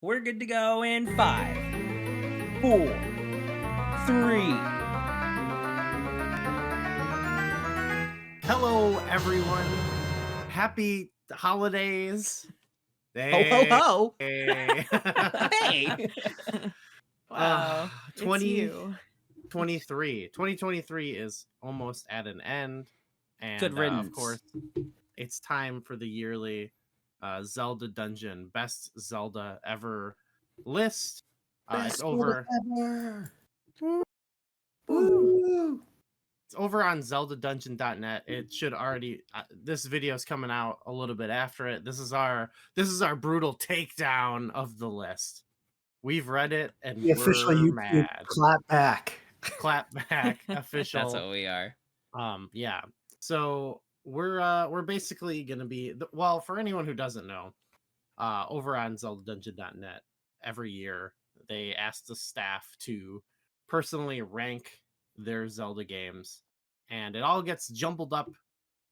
We're good to go in 5, 4, 3. Hello, everyone. Happy holidays. Ho ho ho! Hey. Hey! Wow, it's 2023. 2023 is almost at an end. And Good riddance. of course, it's time for the yearly Zelda Dungeon Best Zelda Ever list. It's over. Woo! It's over on zeldadungeon.net. It should already this video is coming out a little bit after it. This is our brutal takedown of the list. We've read it and The official we're YouTube mad. clap back. Clap back official. That's what we are. Yeah. So we're basically gonna be well, for anyone who doesn't know, over on zeldadungeon.net every year they ask the staff to personally rank their Zelda games, and it all gets jumbled up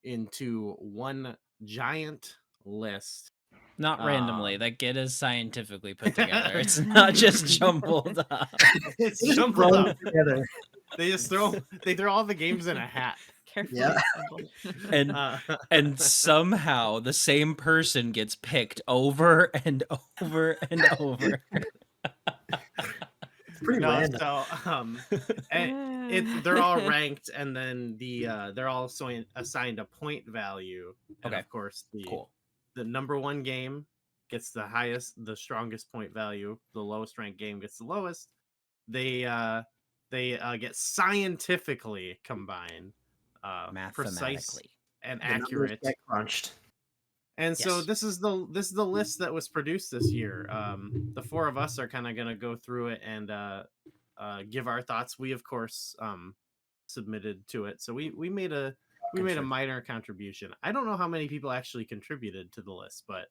into one giant list. Not randomly. That get is scientifically put together. It's not just jumbled up. It's Just jumbled throw up. them together. They throw all the games in a hat. Carefully Yeah. And somehow the same person gets picked over and over and over. It's pretty random. So they're all ranked, and then they're all assigned a point value. And Okay. of course Cool. the number one game gets the strongest point value. The lowest ranked game gets the lowest. They get scientifically combined, precise Mathematically. and The numbers accurate. get crunched. And so Yes. this is the list that was produced this year. The four of us are kind of gonna go through it and give our thoughts. We of course submitted to it, so we made a minor contribution. I don't know how many people actually contributed to the list, but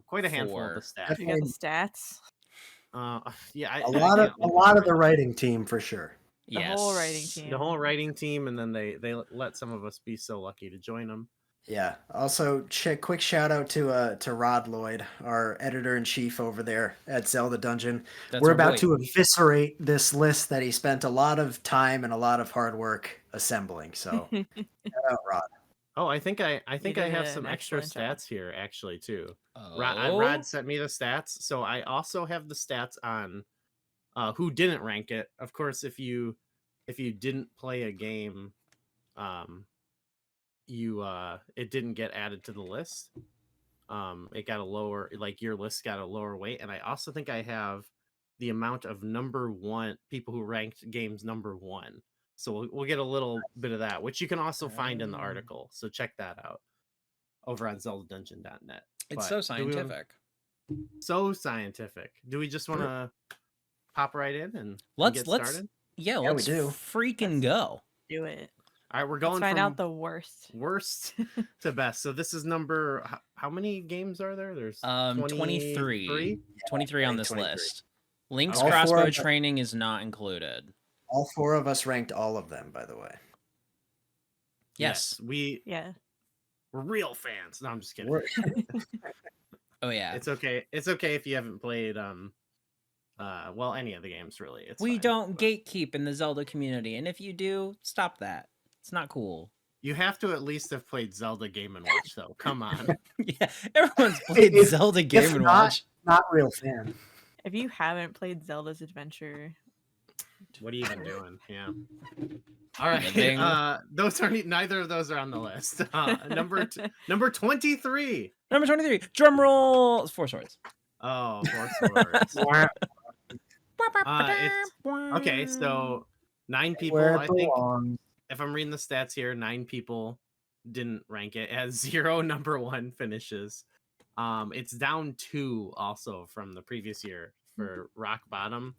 quite a handful of the 4. staff. You You got the stats. Yeah, A lot of the writing team for sure. The whole writing team. the whole writing team, and then they let some of us be so lucky to join them. Yeah. Also, quick shout out to Rod Lloyd, our editor in chief over there at Zelda Dungeon. That's We're our about boy. to eviscerate this list that he spent a lot of time and a lot of hard work assembling. So, shout out Rod. Oh, I think I did have an some extra excellent job. stats here actually too. Oh. Rod sent me the stats, so I also have the stats on who didn't rank it. Of course, if you didn't play a game, it didn't get added to the list. It got a lower, like your list got a lower weight, and I also think I have the amount of number one people who ranked games number one. So we'll get a little bit of that, which you can also find in the article. So check that out over on zeldadungeon.net. It's so scientific. So scientific. Do we just want to pop right in and Let's get started? Yeah, we let's do. freaking go. Do it. All right, we're going Let's find from out the worst. worst to best. So this is number. How many games are there? There's 23. 23 on this 23. list. Link's All four crossbow of them. training is not included. All four of us ranked all of them, by the way. Yes. we're Yeah. real fans. No, I'm just kidding. We're- Oh yeah. It's okay. It's okay if you haven't played well, any of the games really. It's We fine, don't but gatekeep in the Zelda community, and if you do, stop that. It's not cool. You have to at least have played Zelda Game and Watch, though. Come on. Yeah, everyone's played If- Zelda if Game and not- Watch. Not real fan. If you haven't played Zelda's Adventure, What are you even doing? Yeah. All right. Living. Those are neither of those are on the list. Number 23. Number 23. Drum roll. 4 swords. Oh, 4 swords. Okay, so 9 people. Where I it think belongs. if I'm reading the stats here, 9 people didn't rank it. It has 0 number 1 finishes. It's down 2 also from the previous year for rock bottom,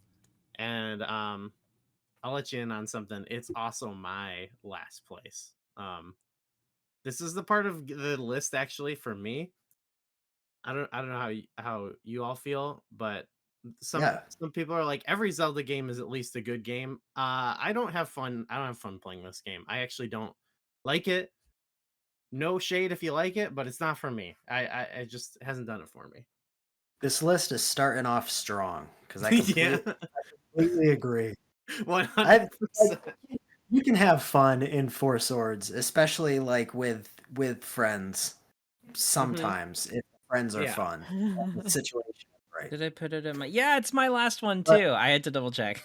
and I'll let you in on something. It's also my last place. This is the part of the list actually for me. I don't know how you all feel, but some people are like, every Zelda game is at least a good game. I don't have fun playing this game. I actually don't like it. No shade if you like it, but it's not for me. I just hasn't done it for me. This list is starting off strong because I Yeah, completely agree. I 100%. you can have fun in Four Swords, especially like with friends. Sometimes if friends are Yeah. fun, the situation is right. Did I put it in my? Yeah, it's my last one But too. I had to double check.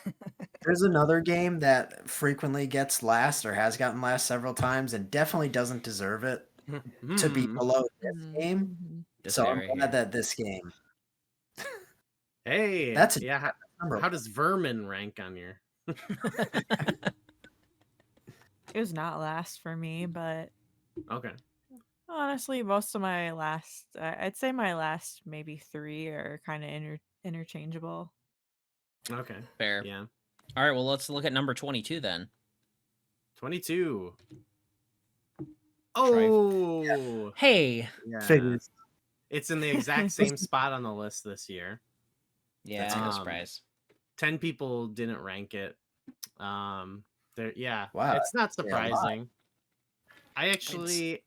there's another game that frequently gets last or has gotten last several times and definitely doesn't deserve it to be Hmm. below this Mhm, game. mhm. This So guy I'm right glad here. that this game Hey, that's a yeah. number How one. does Vermin rank on your? It was not last for me, but Okay. honestly, most of my I'd say my last maybe three are kind of interchangeable. Okay. Fair. Yeah. All right, well, let's look at number 22 then. 22. Try. Oh, Hey. yeah. Figures. It's in the exact same spot on the list this year. Yeah, That's no good. surprise. 10 people didn't rank it. There, yeah, Wow. it's not Actually a lot. surprising. I It's actually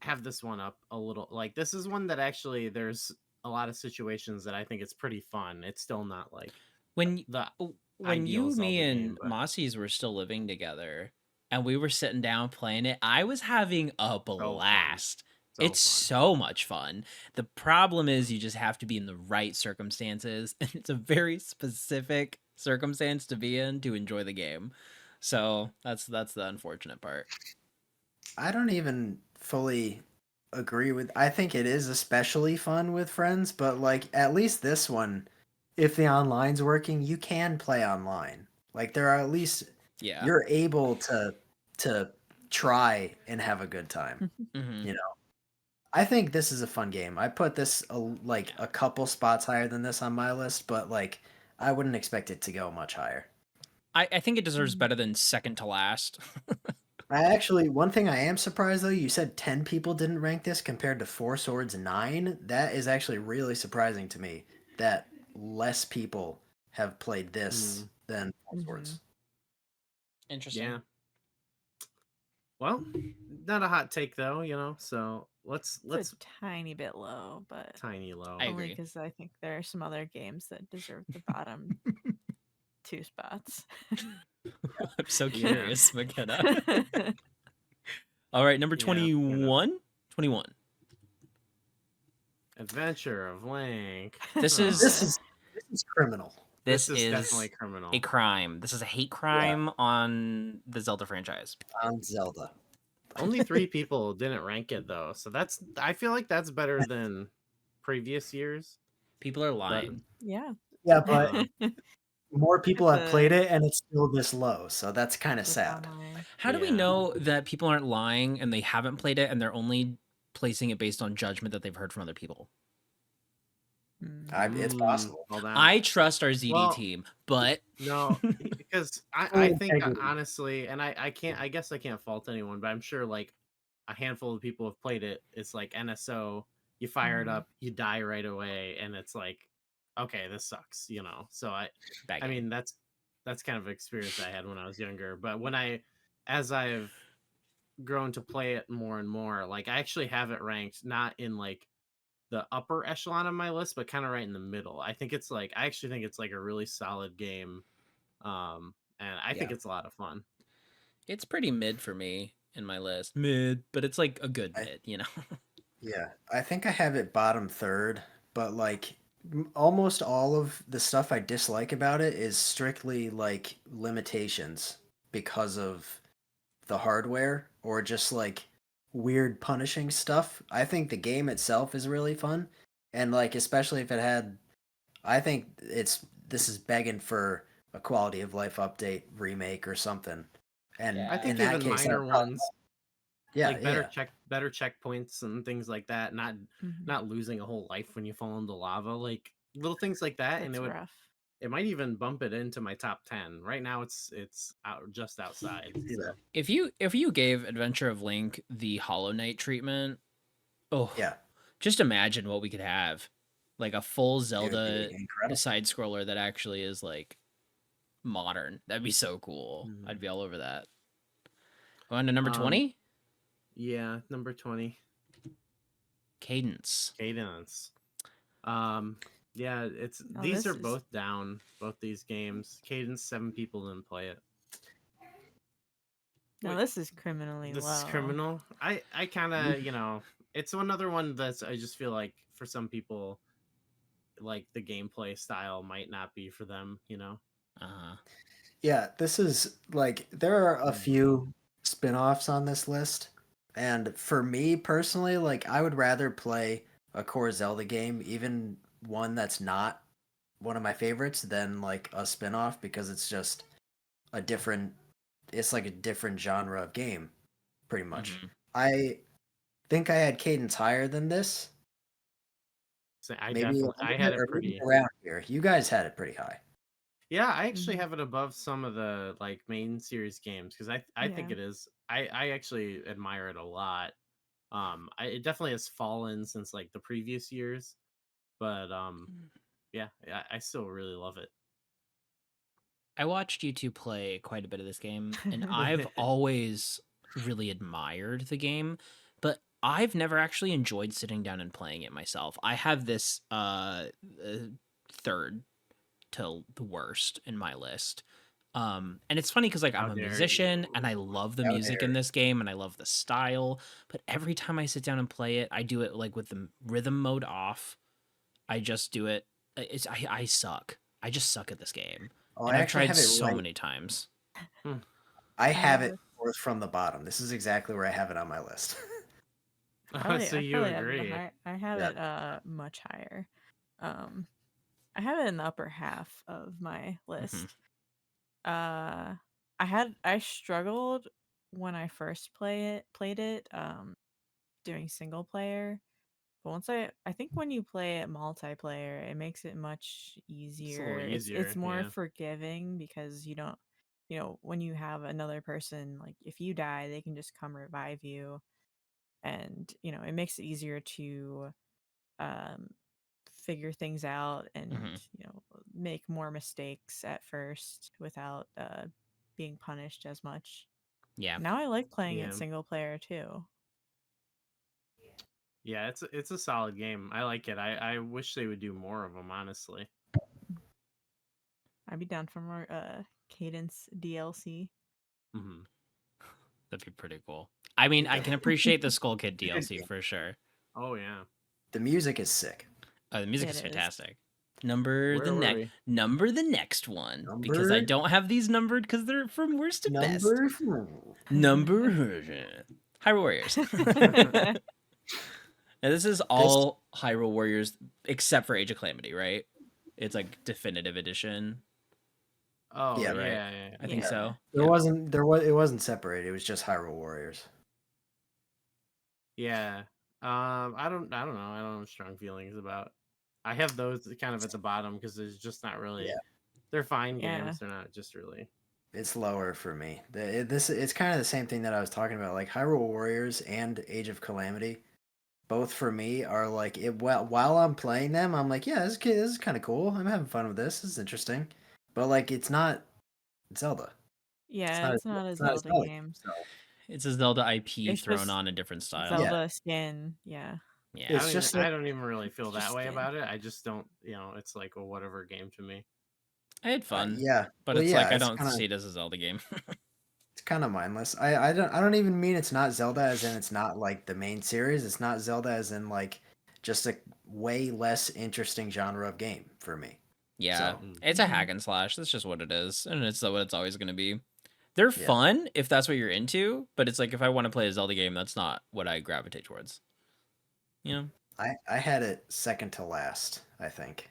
have this one up a little. Like, this is one that actually there's a lot of situations that I think it's pretty fun. It's still not like when the when ideal you, me, Zelda and game, but Mossies were still living together, and we were sitting down playing it, I was having a so fun. blast. So It's fun. so much fun. The problem is you just have to be in the right circumstances, and it's a very specific circumstance to be in to enjoy the game. So that's the unfortunate part. I don't even fully agree with. I think it is especially fun with friends, but like at least this one, if the online's working, you can play online. Like there are at least Yeah. you're able to try and have a good time. Hmm. You know, I think this is a fun game. I put this like Yeah. a couple spots higher than this on my list, but like I wouldn't expect it to go much higher. I think it deserves better than second to last. I actually, one thing I am surprised though, you said 10 people didn't rank this compared to Four Swords 9. That is actually really surprising to me that less people have played this Mm, than Four Mhm. Swords. Interesting. yeah. Well, not a hot take though, you know. So let's It's a tiny bit low, but tiny low. I only agree. because I think there are some other games that deserve the bottom two spots. I'm so Yeah. curious, McKenna. All right, number Yeah, you know. 21. 21. Adventure of Link. This Oh, is This is criminal. this this is is definitely criminal. a crime. This is a hate Yeah, crime on the Zelda franchise. on Zelda. Only 3 people didn't rank it though, so that's I feel like that's better than previous years. People are But lying. Yeah. Yeah, but um, more people have played The it and it's still this low, so that's kind of this sad. online. How do we yeah, know that people aren't lying and they haven't played it and they're only placing it based on judgment that they've heard from other people? It's possible. hold on. I trust our ZD Well, team, but no, because Full I think integrity. honestly, and I can't I guess I can't fault anyone, but I'm sure like a handful of people have played it. It's like NSO, you fire it Mhm. up, you die right away, and it's like, okay, this sucks, you know. So bad I game. mean that's kind of experience I had when I was younger. But as I've grown to play it more and more, like I actually have it ranked not in like the upper echelon of my list, but kind of right in the middle. I actually think it's like a really solid game. And I think Yeah. it's a lot of fun. It's pretty mid for me in my list. Mid, but it's like a good I, mid, you know. yeah, I think I have it bottom third, but like almost all of the stuff I dislike about it is strictly like limitations because of the hardware or just like weird punishing stuff. I think the game itself is really fun, and like especially if it had, I think this is begging for a quality of life update remake or something. And Yeah. I in think that even case, minor ones, yeah, like yeah, better checkpoints and things like that, Mhm. not losing a whole life when you fall into lava, like little things like that, and That's rough. it might even bump it into my top 10. Right now it's out just outside. see that. So If you gave Adventure of Link the Hollow Knight treatment, oh, Yeah, just imagine what we could have. Like a full it would be Zelda incredible. side scroller that actually is like modern. That'd be so cool. Mhm. I'd be all over that. On to number um 20, yeah, number 20, Cadence. Cadence. Um, yeah, it's Oh, these this are is both down, both these games. Cadence, 7 people didn't play it. no, Wait, this is criminally this is low. criminal. I kind of, it's another one that's I just feel like for some people, like the gameplay style might not be for them. Uh-huh. Yeah, this is like there are a Mm. few spin-offs on this list. And for me personally, like I would rather play a core Zelda game, even one that's not one of my favorites, than like a spin-off because it's just a different it's like a different genre of game, pretty much. Mm-hmm. I think I had Cadence higher than this. So I Maybe a definitely little I had bit it or maybe pretty. around here. You guys had it pretty high. Yeah, I actually Mhm. have it above some of the like main series games because I think Yeah. it is. I actually admire it a lot. It definitely has fallen since like the previous years, but yeah, I still really love it. I watched you two play quite a bit of this game, and I've always really admired the game, but I've never actually enjoyed sitting down and playing it myself. I have this third to the worst in my list. And it's funny because like How I'm a dare musician and I you? love the How music in dare this game and I love the style, but every time I sit down and play it, I do it like with the rhythm mode off. I just do it. I suck. I just suck at this game, Oh, and I I've actually tried have it so right. many times. Hmm. I I have have it it. fourth from the bottom. This is exactly where I have it on my list. So I you probably have it agree? high. I have Yeah. it much higher. Um, I have it in the upper half of my Hmm. list. Uh, I struggled when I first played it doing single player. But I think when you play it multiplayer, it makes it much It's a little easier. It's easier. more Yeah. forgiving because you don't, when you have another person, like if you die, they can just come revive you, and it makes it easier to um figure things out and Hmm. make more mistakes at first without being punished as much. Yeah. Now I like playing it Yeah. single player too. Yeah, it's a solid game. I like it. I wish they would do more of them, honestly. I'd be down for more Cadence DLC. Hmm. That'd be pretty cool. I mean, I can appreciate the Skull Kid It's a good DLC game. for sure. Oh yeah. The music is sick. The music It is is. fantastic. Number the Where were next we? number the next one because I Number don't have these numbered because they're from worst to best. number four. Number Hyrule Warriors. Now this is This all Hyrule Warriors except for Age of Calamity, right? It's like definitive edition. Is Oh yeah, that right? yeah, yeah. I think yeah. Yeah. so. There Yeah. wasn't there was it wasn't separated. It was just Hyrule Warriors. Yeah. I don't know. I don't have strong feelings about. I have those kind of at the bottom because there's just not really. Yeah, They're fine Yeah. games. They're not just really. it's lower for me. This it's kind of the same thing that I was talking about. Like Hyrule Warriors and Age of Calamity, both for me are like it. Well, while I'm playing them, I'm like, yeah, this is kind of cool. I'm having fun with this. This is interesting. But like, it's not Zelda. It's Yeah, not. it's not a It's not a Zelda Zelda game. game. So It's a Zelda IP It's thrown just on a different style. yeah, Zelda skin. Yeah. Yeah. it's just like I don't even really feel It's just that way skin. about it. I just don't. It's like a whatever game to me. I had fun, yeah. but Well, it's yeah. like I don't see it as a Zelda game. It's kind of mindless. I don't even mean it's not Zelda as in it's not like the main series. It's not Zelda as in like just a way less interesting genre of game for me. Yeah, So Mm. it's a Hmm. hack and slash. That's just what it is, and it's what it's always going to be. They're yeah, fun if that's what you're into, but it's like if I want to play a Zelda game, that's not what I gravitate towards. You know? I had it second to last. I think.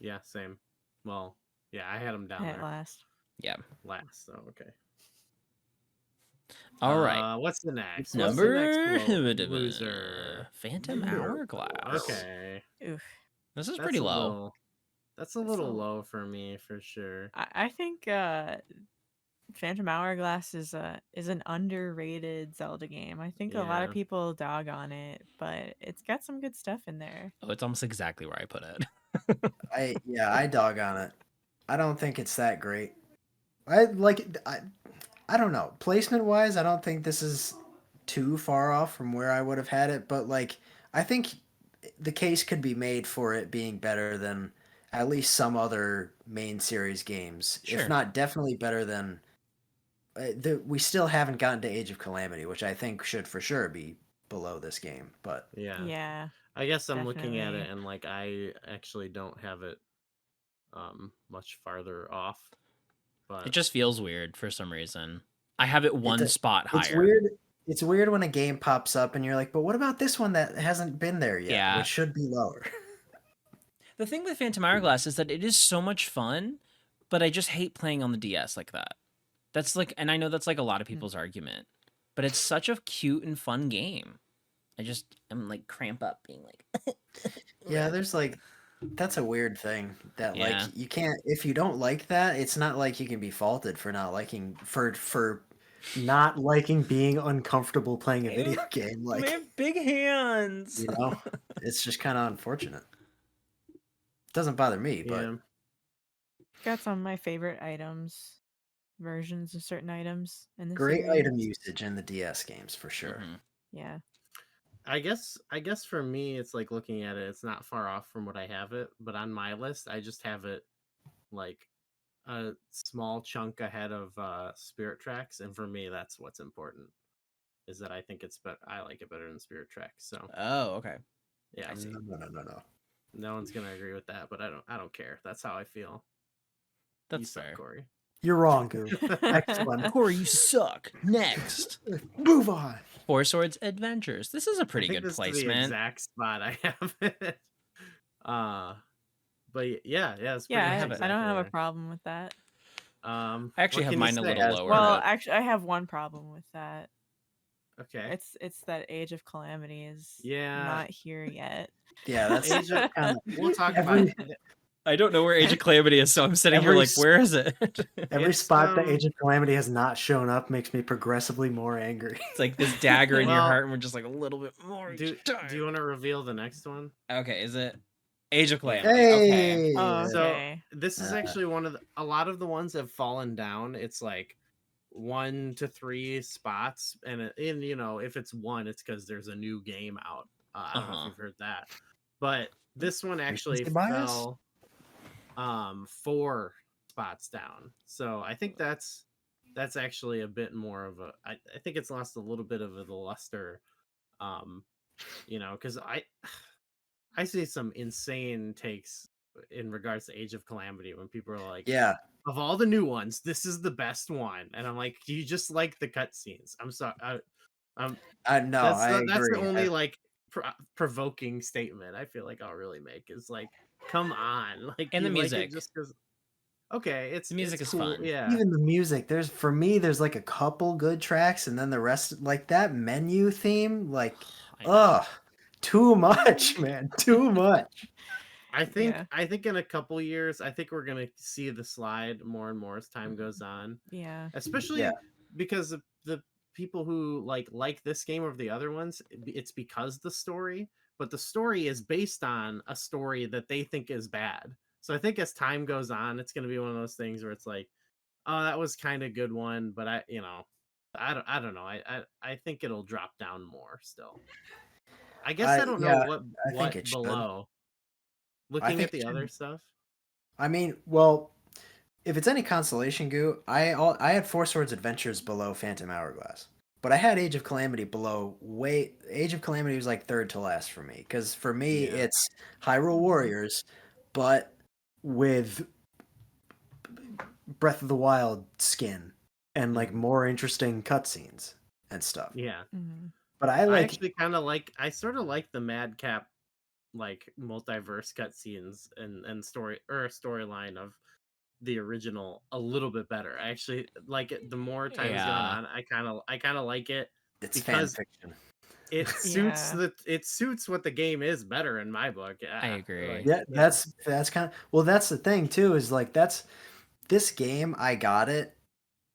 Yeah, same. Well, yeah, I had them down At there last. Yeah. last. So okay. All right. What's the next? What's the next Number loser? Phantom Number Hourglass. Okay, Oof. This is that's pretty a low. little. That's a little So low for me for sure. I think Phantom Hourglass is an underrated Zelda game. I think a lot of Yeah. people dog on it, but it's got some good stuff in there. Oh, it's almost exactly where I put it. I dog on it. I don't think it's that great. I like I don't know. Placement wise, I don't think this is too far off from where I would have had it, but like I think the case could be made for it being better than at least some other main series games, if Sure. not definitely better than. We still haven't gotten to Age of Calamity, which I think should for sure be below this game. But Yeah. Yeah, I guess I'm looking at definitely. it and like I actually don't have it much farther off, It but just feels weird for some reason. I have it one it, spot it's higher. weird. It's weird when a game pops up and you're like, but what about this one that hasn't been there yet, Yeah. which should be lower? The thing with Phantom Hourglass is that it is so much fun, but I just hate playing on the DS like that. That's like, and I know that's like a lot of people's argument, but it's such a cute and fun game. I'm like cramp up being like, Yeah, there's like that's a weird thing that Yeah. like you can't if you don't like that, it's not like you can be faulted for not liking for not liking being uncomfortable playing a video game. they Like, have big hands. you know, it's just kind of unfortunate. Doesn't bother me, but yeah. Got some of my favorite items, versions of certain items in the great series. item usage in the DS games for sure. Mhm. Yeah. I guess for me it's like looking at it, it's not far off from what I have it, but on my list I just have it like a small chunk ahead of Spirit Tracks, and for me that's what's important. Is that I think it's better. I like it better than Spirit Tracks. So Oh, okay. yeah, I see. No. no one's gonna agree with that, but I don't care. That's how I feel. You That's suck, fair. Corey. You're wrong, Goo. Next one. Corey, you suck. Next, Move on. Four Swords Adventures. This is a pretty I think good this is the placement. exact spot I have it. But yeah, it's pretty Yeah, much I don't have a exactly problem with that. there. I actually what have can you mine a say? little As lower. Well, but- actually, I have one problem with that. Okay. It's that Age of Calamity is Yeah. not here yet. Yeah, that's Age of kind of We'll talk Every- about it. I don't know where Age of Calamity is, so I'm sitting here Every like, where is it? every It's, spot that Age of Calamity has not shown up makes me progressively more angry. It's like this dagger in your Well, heart, and we're just like a little bit more. Do each time. you want to reveal the next one? Okay, is it Age of Yeah. Calamity? Okay. Hey, Oh, So okay. this is actually a lot of the ones have fallen down. It's like 1 to 3 spots, and you know, if it's 1, it's because there's a new game out. I don't know if you've heard that, but this one actually Recency bias? fell 4 spots down. So I think that's actually a bit more of a. I think it's lost a little bit of the luster, you know, because I see some insane takes in regards to Age of Calamity when people are like, yeah, of all the new ones, this is the best one, and I'm like, do you just like the cutscenes? I'm sorry, no, that's I that's the agree. only like provoking statement I feel like I'll really make is like, come on, like, And the you like it music. just because. Okay, The music it's is cool. fun. Yeah, Even the music, for me, there's like a couple good tracks, and then the rest, like that menu theme, like, I know. ugh, too much, man, too much. I think Yeah. in a couple years, I think we're gonna see the slide more and more as time goes on. Yeah. Especially Yeah. because of the people who like this game over the other ones, it's because the story, but the story is based on a story that they think is bad. So I think as time goes on, it's going to be one of those things where it's like, oh, that was kind of good one, but I don't know. I think it'll drop down more still. I guess I don't know what think it should. below. Looking think at the it other should. stuff. I mean, well, if it's any consolation, Goo, I had Four Swords Adventures below Phantom Hourglass, but I had Age of Calamity below. Age of Calamity was like third to last for me because for me Yeah. it's Hyrule Warriors, but with Breath of the Wild skin and like more interesting cutscenes and stuff. Yeah. Mhm. But I I actually I sort of like the Madcap like multiverse cutscenes and storyline of the original a little bit better. I actually like it. The more time has gone on, I kind of like it it's fan because fiction. it suits Yeah. it suits what the game is better in my book. I agree. Like, Yeah, that's kind of, well, that's the thing too, is like this game, I got it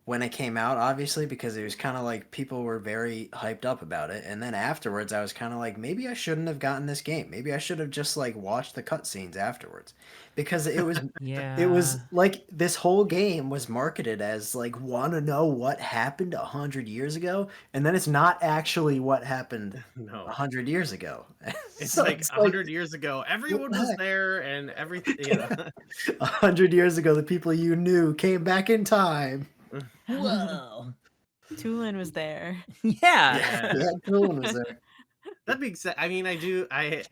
when it came out, obviously, because it was kind of like people were very hyped up about it. And then afterwards, I was kind of like, maybe I shouldn't have gotten this game. Maybe I should have just like watched the cutscenes afterwards, because it was Yeah. like this whole game was marketed as like, want to know what happened 100 years ago, and then it's not actually what happened No. 100 years ago. It's So like it's like, 100 years ago, everyone the was heck? there and everything, you know. 100 years ago, the people you knew came back in time. Whoa. Tulin was there. Yeah. Yeah. Yeah, Dylan was there. That being said, I mean, I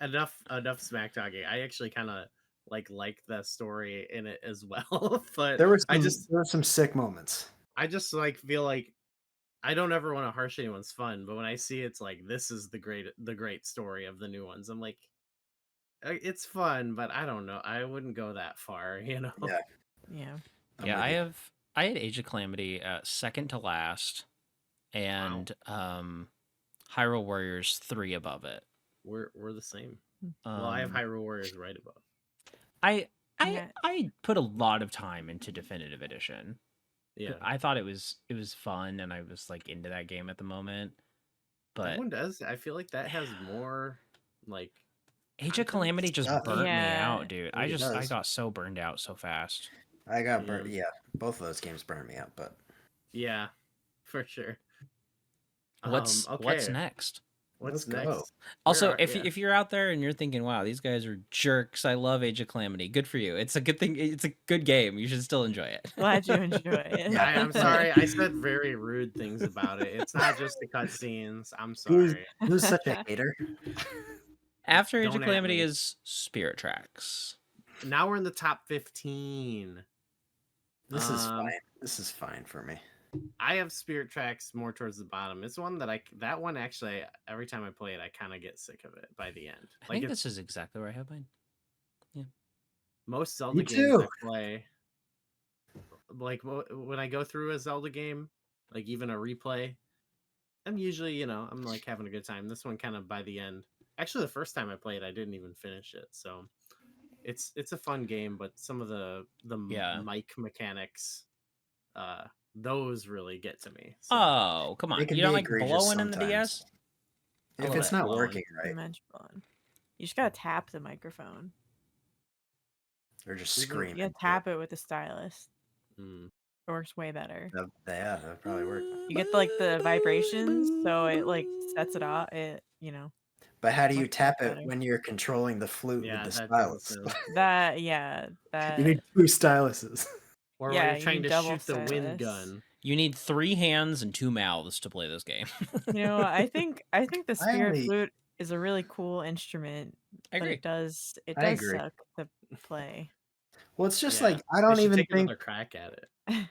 enough smack talking. I actually kind of like the story in it as well, but There were I some just there were some sick moments. I just like feel like I don't ever want to harsh anyone's fun, but when I see it's like this is the great story of the new ones, I'm like, it's fun, but I don't know. I wouldn't go that far, you know. Yeah, Yeah. I'm Yeah, with you. I had Age of Calamity second to last, Wow, and Hyrule Warriors 3 above it. we're the same. Well, I have Um, Hyrule Warriors right above. I Yeah. I put a lot of time into Definitive Edition. Yeah, I thought it was fun, and I was like into that game at the moment. that But one does. I feel like that has more like Age of content. Calamity just Stuff. burnt me Yeah. out, dude. It I does. got so burned out so fast. I got Yeah. burnt. Yeah, both of those games burned me out. But Yeah, for sure. What's Okay. next? What's Let's go. next? Also, Where are- yeah. if you're out there and you're thinking, "Wow, these guys are jerks," I love Age of Calamity. Good for you. It's a good thing. It's a good game. You should still enjoy it. Glad you enjoy it. Yeah. I'm sorry, I said very rude things about it. It's not just the cutscenes. I'm who's sorry. who's such a hater? After Age of Don't at Calamity me. is Spirit Tracks. Now we're in the top 15. This is Um, fine. This is fine for me. I have Spirit Tracks more towards the bottom. It's one that that one actually every time I play it, I kind of get sick of it by the end. I Like think it's this is exactly where I have mine. most Zelda Me games too. I play. Like when I go through a Zelda game, like even a replay, I'm usually, I'm like having a good time. This one kind of by the end. Actually, the first time I played, I didn't even finish it. So it's a fun game, but some of the Yeah. mic mechanics, those really get to me. So Oh, come on! It can You don't be like egregious blowing in the sometimes. DS? I If love it's it. not Blowing. working right, Imagine blowing. You just gotta tap the microphone. or just Isn't- scream. You gotta tap it with the stylus. mm, It works way better. Yeah, that would probably work. You get like the vibrations, so it like sets it off. But how do you Much tap it better. when you're controlling the flute yeah, with the that doesn't stylus? sound. You need two styluses. Or Yeah, when you're you trying need to double shoot the wind stylus. gun. You need 3 hands and 2 mouths to play this game. I think the spirit only- flute is a really cool instrument, I but agree. it does I agree. suck to play. Well, it's just Yeah, like I they don't should even take think. another crack at it.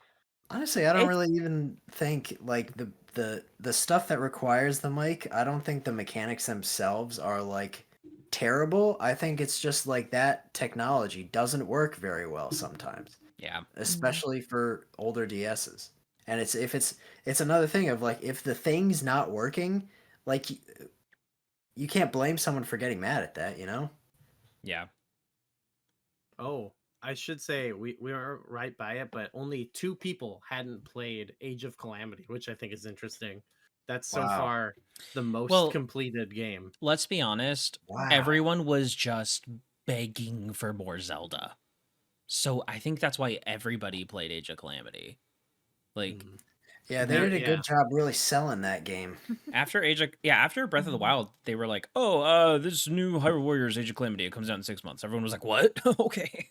Honestly, I don't It's- really even think like the stuff that requires the mic. I don't think the mechanics themselves are like terrible. I think it's just like that technology doesn't work very well sometimes, Yeah. especially for older DSs. And it's another thing of like if the thing's not working, like you can't blame someone for getting mad at that, you know? Yeah. Oh, I should say we were right by it, but only 2 people hadn't played Age of Calamity, which I think is interesting. That's so Wow. far the most Well- completed game. Let's be honest. Wow. Everyone was just begging for more Zelda. So I think that's why everybody played Age of Calamity. Like Mm. Yeah, they There- did a yeah. good job really selling that game. after after Breath of the Mhm. Wild, they were like, "Oh, this new Hyrule Warriors Age of Calamity, it comes out in 6 months." Everyone was like, "What?" Okay.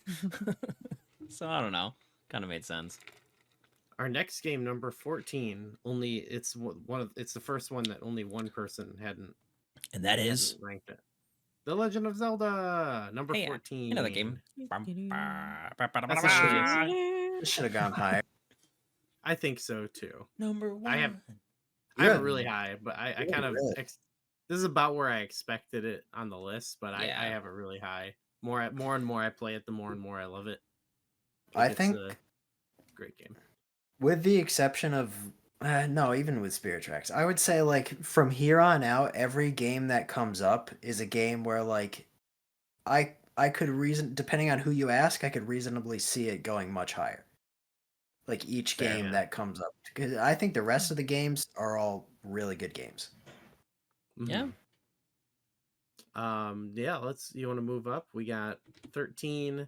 So I don't know. Kind of made sense. Our next game, number 14, it's the first one that only one person hadn't And that is ranked it. The Legend of Zelda, number Hey, 14. another game. That's a shame. It should have gone higher. I think so too. Number 1. I have Good. it really high, but I Yeah, kind of really. this is about where I expected it on the list, but Yeah. I have it really high. More and more I play it, the more and more I love it. I It's think a great game. with the exception of no, even with Spirit Tracks, I would say like from here on out, every game that comes up is a game where like I could depending on who you ask, I could reasonably see it going much higher. like each Fair, game yeah. that comes up. 'Cause I think the rest of the games are all really good games. Yeah. Mhm. Yeah, you want to move up? We got 13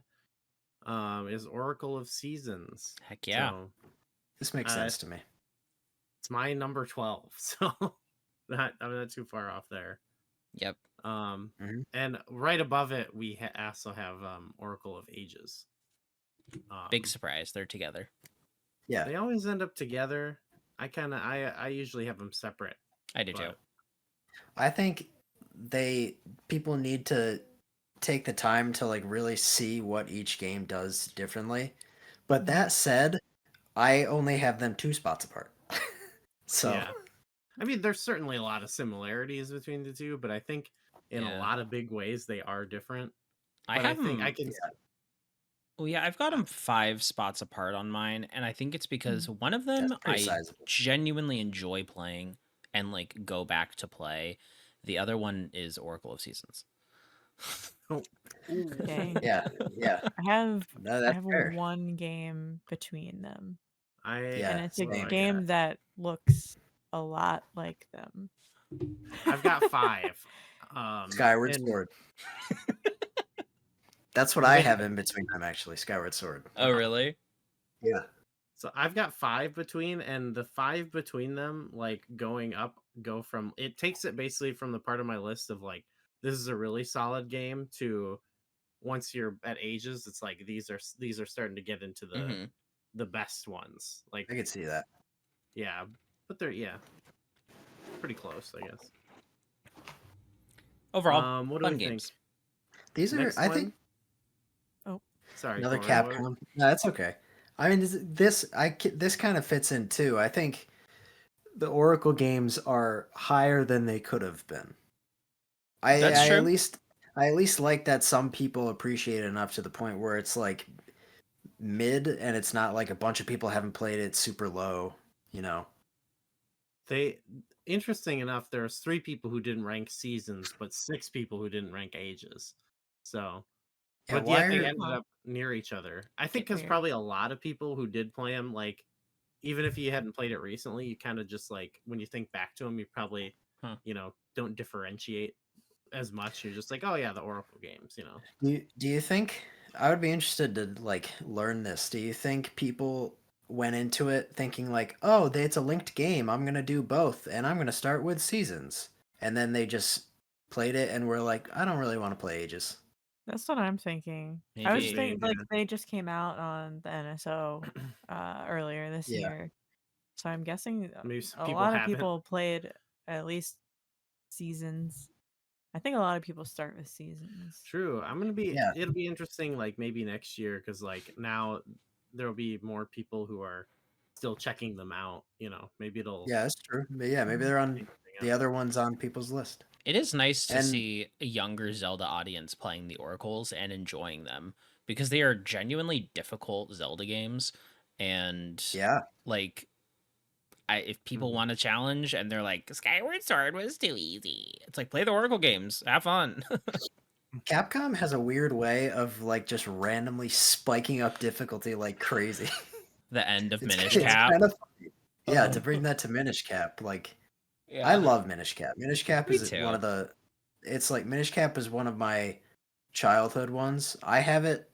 is Oracle of Seasons. Heck yeah. So This makes uh sense to me. it's my number 12. So I'm not too far off there. Yep. Um Mhm. and right above it we also have Oracle of Ages. Big Um surprise. They're together. Yeah, they always end up together. I usually have them separate, I do too. but I think people need to take the time to like really see what each game does differently. But that said, I only have them 2 spots apart. So yeah. I mean, there's certainly a lot of similarities between the two, but I think in a Yeah. lot of big ways they are different. I But I have think I them. can. Well, yeah, I've got them 5 spots apart on mine, and I think it's because one of that's them pretty I sizable. genuinely enjoy playing and like go back to play. The other one is Oracle of Seasons. Oh, Dang. Yeah, yeah. I have No, I that's have fair. one game between them, Yeah, and it's a same. game that looks a lot like them. I've got 5. Skyward And Sword. That's what the I big, have in between them actually. Skyward Sword. Oh, really? Yeah. so I've got 5 between, and the 5 between them, like going up, go from it takes it basically from the part of my list of like this is a really solid game to once you're at ages, it's like these are starting to get into Mm-hmm. the best ones. Like I could see that. yeah, but they're pretty close, I guess. Overall, What do fun we think? games. These are, Next I one. think, Oh, Sorry, another Corey. Capcom. No, that's okay. I mean, this kind of fits in too. I think the Oracle games are higher than they could have been. That's true. I at least like that some people appreciate it enough to the point where it's like mid and it's not like a bunch of people haven't played it super low, you know. They interesting enough, there's 3 people who didn't rank seasons, but 6 people who didn't rank ages. So, Yeah, but why yet they are ended huh. up near each other. I think because Weird. probably a lot of people who did play them, like even if you hadn't played it recently, you kind of just like when you think back to them, you probably Huh. don't differentiate as much. You're just like, oh yeah, the Oracle games. do you think I would be interested to like learn this. Do you think people went into it thinking like, "Oh, it's a linked game. I'm going to do both and I'm going to start with seasons." And then they just played it and were like, "I don't really want to play Ages." That's what I'm thinking. I was Maybe. thinking like Yeah. they just came out on the NSO earlier this Yeah. year, so I'm guessing Maybe some a people lot of haven't. people played at least seasons. I think a lot of people start with seasons. True. I'm gonna be. Yeah. It'll be interesting. Like maybe next year, because like now there'll be more people who are still checking them out. Maybe it'll Yeah, that's true. But yeah, maybe Mhm. they're on change the up. other ones on people's list. It is nice to And see a younger Zelda audience playing the Oracles and enjoying them because they are genuinely difficult Zelda games. And yeah, like, if people Mhm. want a challenge and they're like, Skyward Sword was too easy, it's like, play the Oracle games, have fun. Capcom has a weird way of like just randomly spiking up difficulty like crazy. The end of Minish It's Cap. kind of funny. Yeah, Oh, to bring that to Minish Cap, like I yeah. love Minish Cap. Minish Cap Me is one too. of the it's like Minish Cap is one of my childhood ones. I have it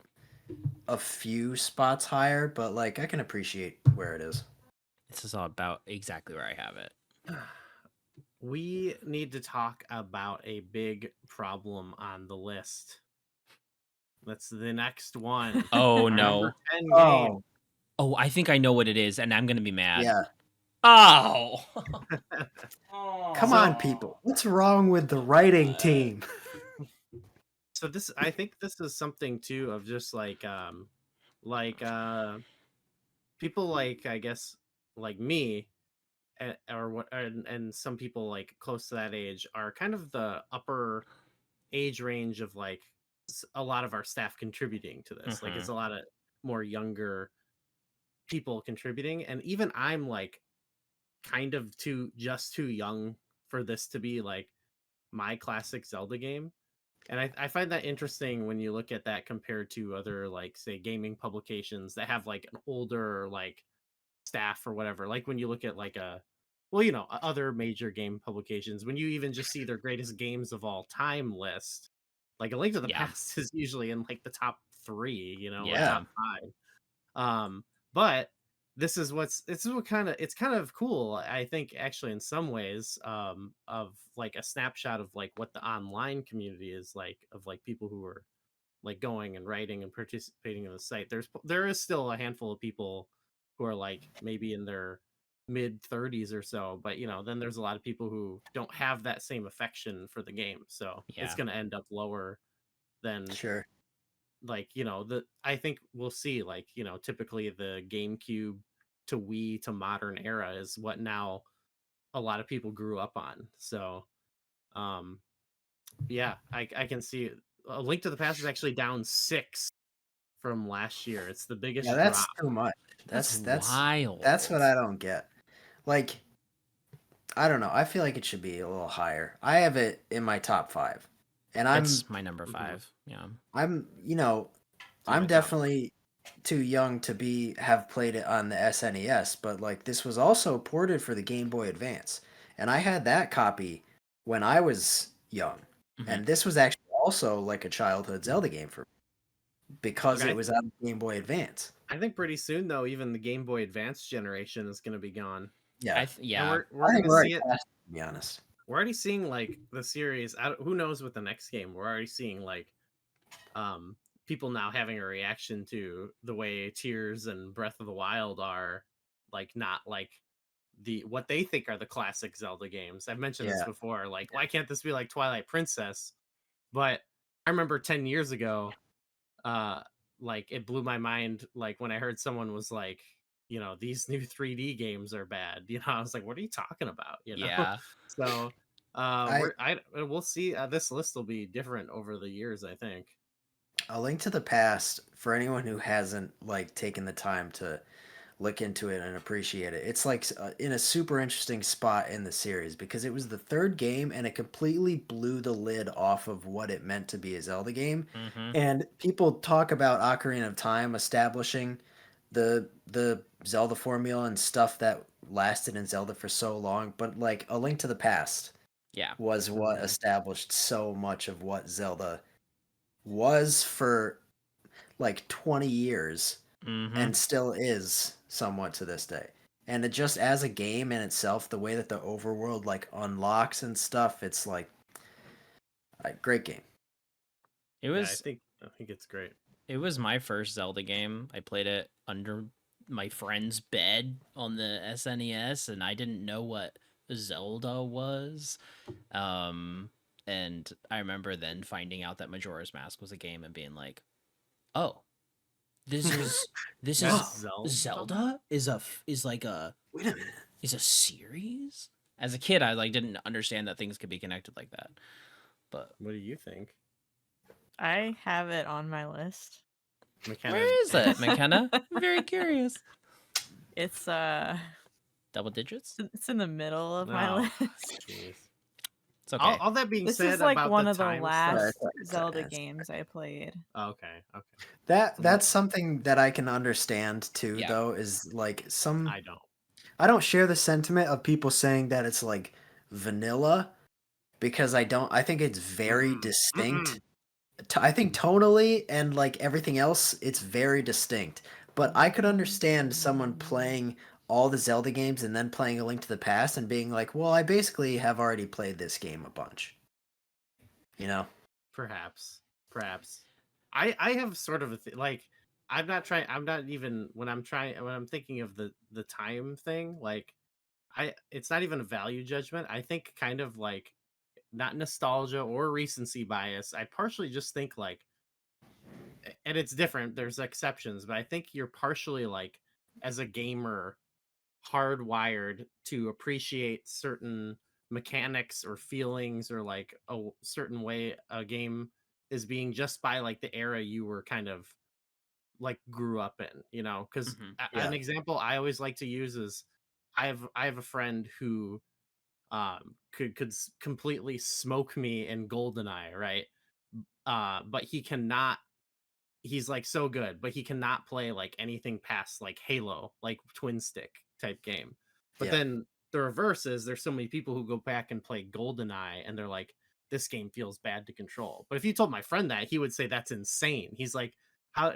a few spots higher, but like I can appreciate where it is. This is all about exactly where I have it. We need to talk about a big problem on the list. That's the next one. Oh, Our no. number 10 game. Oh, Oh, I think I know what it is, and I'm going to be mad. yeah. Oh. Come So- on, people. What's wrong with the writing team? So I think this is something too of just like people like I guess like me or what and some people like close to that age are kind of the upper age range of like a lot of our staff contributing to this. Like it's a lot of more younger people contributing, and even I'm like kind of too young for this to be like my classic Zelda game. And I find that interesting when you look at that compared to other like say gaming publications that have like an older like staff or whatever. Like when you look at like other major game publications, when you even just see their greatest games of all time list, like A Link to the Yeah. Past is usually in like the top 3, or Yeah. top 5. But this is what it's kind of cool, I think, actually, in some ways, of like a snapshot of like what the online community is like, of like people who are like going and writing and participating in the site. There is still a handful of people who are like maybe in their mid 30s or so, but then there's a lot of people who don't have that same affection for the game, so it's Yeah. going to end up lower than Sure. like the I think we'll see like typically the GameCube to Wii to modern era is what now a lot of people grew up on. So um yeah, I can see A Link to the Past is actually down 6 from last year. It's the Yeah, biggest that's drop. too much. That's That's what wild. I don't get. Like, I don't know. I feel like it should be a little higher. I have it in my top 5. And It's my number Mhm. 5. Yeah. I'm It's in my I'm top. definitely too young to have played it on the SNES, but like this was also ported for the Game Boy Advance. And I had that copy when I was young. Mhm. And this was actually also like a childhood Zelda game for me because Okay, it was on the Game Boy Advance. I think pretty soon though, even the Game Boy Advance generation is going to be gone, Yeah. and Yeah. we're I going think to we're already see it. past it, to be honest. We're already seeing like the series. Who knows with the next game? We're already seeing like um people now having a reaction to the way Tears and Breath of the Wild are like not like the what they think are the classic Zelda games. I've mentioned this Yeah. before. Like, why can't this be like Twilight Princess? But I remember 10 years ago, uh, like it blew my mind. Like when I heard someone was like, these new 3D games are bad. I was like, what are you talking about? Yeah. So I we'll see. This list will be different over the years, I think. A Link to the Past, for anyone who hasn't like taken the time to look into it and appreciate it. It's like in a super interesting spot in the series because it was the third game and it completely blew the lid off of what it meant to be a Zelda game. Mhm. And people talk about Ocarina of Time establishing the Zelda formula and stuff that lasted in Zelda for so long, but like A Link to the Past Yeah. was what Mhm. established so much of what Zelda was for like 20 years Mhm. and still is somewhat to this day. And it just as a game in itself, the way that the overworld like unlocks and stuff, it's like a great game. It Yeah, was I think it's great. it was my first Zelda game. I played it under my friend's bed on the SNES and I didn't know what Zelda was. Um and I remember then finding out that Majora's Mask was a game and being like, "Oh, this is this is That's Zelda. Zelda is like Wait a minute. is a series?" As a kid, I like didn't understand that things could be connected like that. But What do you think, I have it on my list. McKenna? where is it, McKenna? I'm very curious. It's Double digits? it's in the middle of my No, list. jeez. It's okay. All that being This said is like about one the of the time Yeah, stuff. last it's like- Zelda it's- games I played. Oh, okay, okay. That's something that I can understand too, Yeah. though, is like I don't. I don't share the sentiment of people saying that it's like vanilla because I think it's very Mm-mm, distinct. mm-mm. I think tonally and like everything else, it's very distinct. But I could understand someone playing all the Zelda games and then playing A Link to the Past and being like, "Well, I basically have already played this game a bunch." You know? Perhaps. I have sort of like I'm not even when I'm thinking of the time thing, like it's not even a value judgment. I think kind of like not nostalgia or recency bias. I partially just think like, and it's different, there's exceptions, but I think you're partially like, as a gamer, hardwired to appreciate certain mechanics or feelings or like a certain way a game is being just by like the era you were kind of like grew up in, because Mhm. an Yeah. example I always like to use is I have a friend who could completely smoke me in Goldeneye, right? But he cannot he's like so good, but he cannot play like anything past like Halo, like twin stick type game. But Yeah. then the reverse is there's so many people who go back and play GoldenEye and they're like, this game feels bad to control. But if you told my friend that, he would say that's insane. He's like, how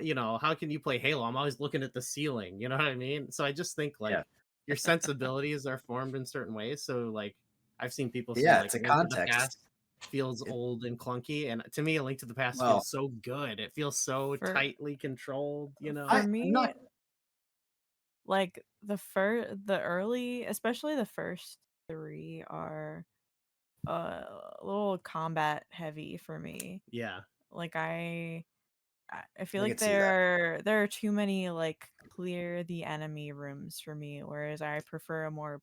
can you play Halo? I'm always looking at the ceiling. You know what I mean? So I just think like Yeah. your sensibilities are formed in certain ways. So like I've seen people say Yeah, like it's a Link to the context. Past feels It, old and clunky, and to me A Link to the Past well, feels so good. It feels so For tightly controlled, you know. for I'm me, not. like the early, especially the first three are a little combat heavy for me. Yeah. Like I feel I like could see that. there are too many like clear the enemy rooms for me, whereas I prefer a more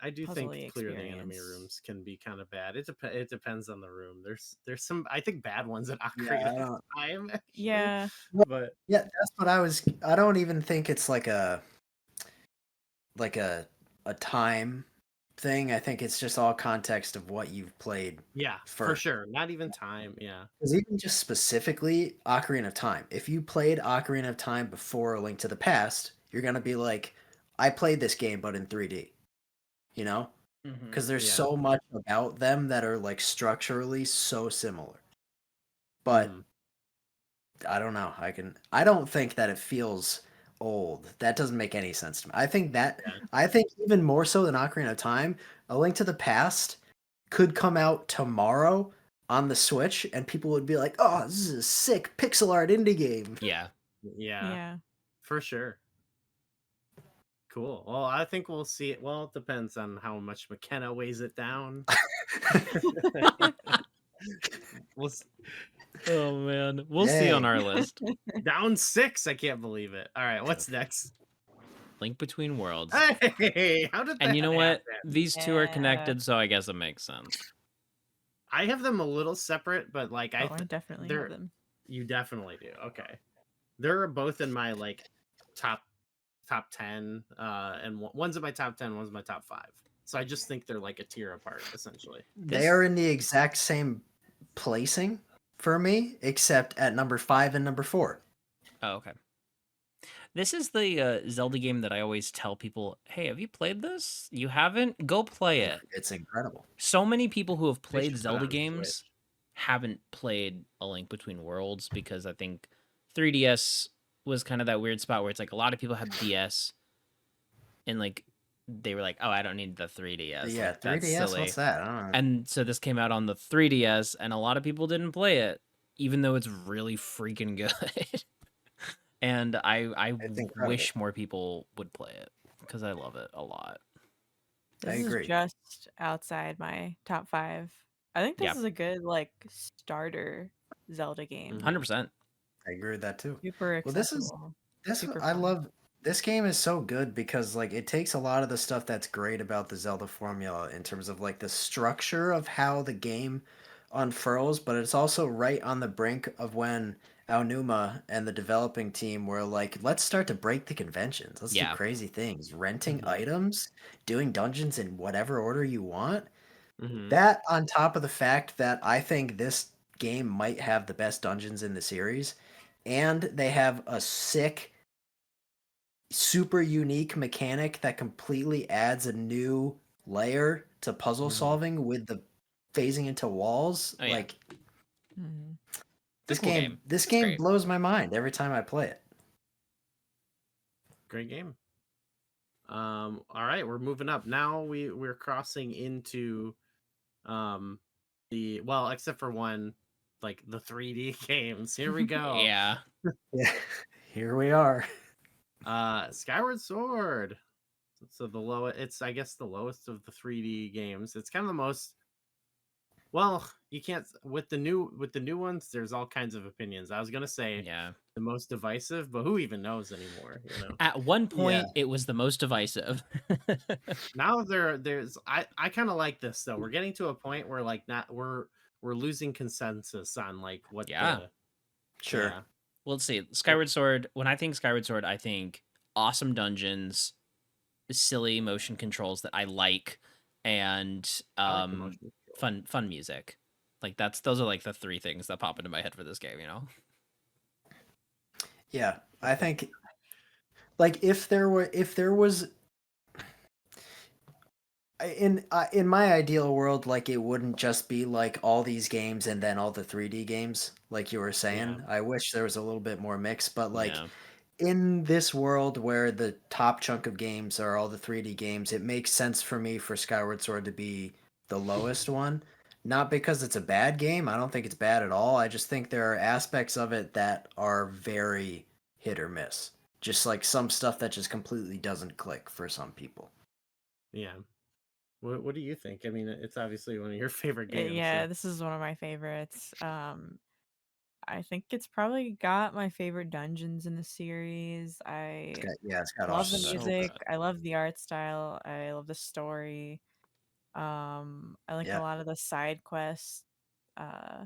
I do think puzzly clear the enemy experience. rooms can be kind of bad. It depends on the room. There's some I think bad ones at Yeah, Ocarina I of don't. Time actually, Yeah, Well, but yeah, that's what I was. I don't even think it's like a time thing. I think it's just all context of what you've played yeah, for first. sure. Not even time. Yeah. Because even just specifically Ocarina of Time, if you played Ocarina of Time before A Link to the Past, you're gonna be like, I played this game but in 3D. You know, Mm-hmm. because there's Yeah. so much about them that are like structurally so similar. But Mhm. I don't know. I don't think that it feels old. That doesn't make any sense to me. Yeah. I think even more so than Ocarina of Time, A Link to the Past could come out tomorrow on the Switch and people would be like, "Oh, this is a sick pixel art indie game." Yeah. Yeah. yeah. For sure. Cool. Well, I think we'll see it. Well, it depends on how much McKenna weighs it down. We'll Oh man, we'll see on Dang. our list. down 6. I can't believe it. All right, what's next? Link Between Worlds. Hey, how did And that you know what? happen? These two are Yeah. connected, so I guess it makes sense. I have them a little separate, but like Oh, I definitely have they're them. you definitely do. Okay, they're both in my like top 10, and one's in my top 10, one's in my top 5. So I just think they're like a tier apart, essentially. They This are in the exact same placing for me, except at number 5 and number 4. Oh, okay. This is the Zelda game that I always tell people, "Hey, have you played this? You haven't? Go play it." It's incredible. So many people who have They played should put it Zelda on the games Switch. haven't played A Link Between Worlds because I think 3DS was kind of that weird spot where it's like a lot of people had the DS and like they were like, "Oh, I don't need the 3DS. Yeah, Like that's 3DS, what's silly." that? I don't know. And so this came out on the 3DS and a lot of people didn't play it even though it's really freaking good. And I It's incredible. wish more people would play it because I love it a lot. I This is agree. just outside my top 5. I think Yeah, this is a good like starter Zelda game. Mhm. 100%. I agree with that too. Super Well, accessible, this super I fun. love this game is so good because like it takes a lot of the stuff that's great about the Zelda formula in terms of like the structure of how the game unfurls, but it's also right on the brink of when Aonuma and the developing team were like, let's start to break the conventions. Let's do Yeah. crazy things. Renting Mhm. items, doing dungeons in whatever order you want. Mhm. That on top of the fact that I think this game might have the best dungeons in the series, and they have a sick, super unique mechanic that completely adds a new layer to puzzle Mhm. solving with the phasing into walls. Oh yeah. Like Mhm. It's a cool game. this It's game great. blows my mind every time I play it. Great game. All right, we're moving up. Now we're crossing into um the well, except for one, like the 3D games. Here we go. Yeah. Yeah, here we are. Skyward Sword. So the lowest, it's I guess the lowest of the 3D games. It's kind of the most, well, you can't with the new ones, there's all kinds of opinions. I was gonna say Yeah. the most divisive, but who even knows anymore, you know? At one Yeah, point it was the most divisive. Now there's I kind of like this though. We're getting to a point where like not we're losing consensus on like what Yeah. the sure. yeah. Well, let's see. Well, Skyward Sword, when I think Skyward Sword, I think awesome dungeons, silly motion controls that I like, and I like the motion control. fun music. Like those are like the three things that pop into my head for this game, you know? Yeah, I think like if there was in my ideal world, like it wouldn't just be like all these games and then all the 3D games, like you were Yeah. saying. I wish there was a little bit more mix, but like Yeah. in this world where the top chunk of games are all the 3D games, it makes sense for me for Skyward Sword to be the lowest one. Not because it's a bad game. I don't think it's bad at all. I just think there are aspects of it that are very hit or miss. Just like some stuff that just completely doesn't click for some people. Yeah. What do you think? I mean, it's obviously one of your favorite games. Yeah, So. this is one of my favorites. I think it's probably got my favorite dungeons in the series. I It's got love the awesome So dungeons. music. good. I love the art style. I love the story. I like a Yeah. lot of the side quests. Uh,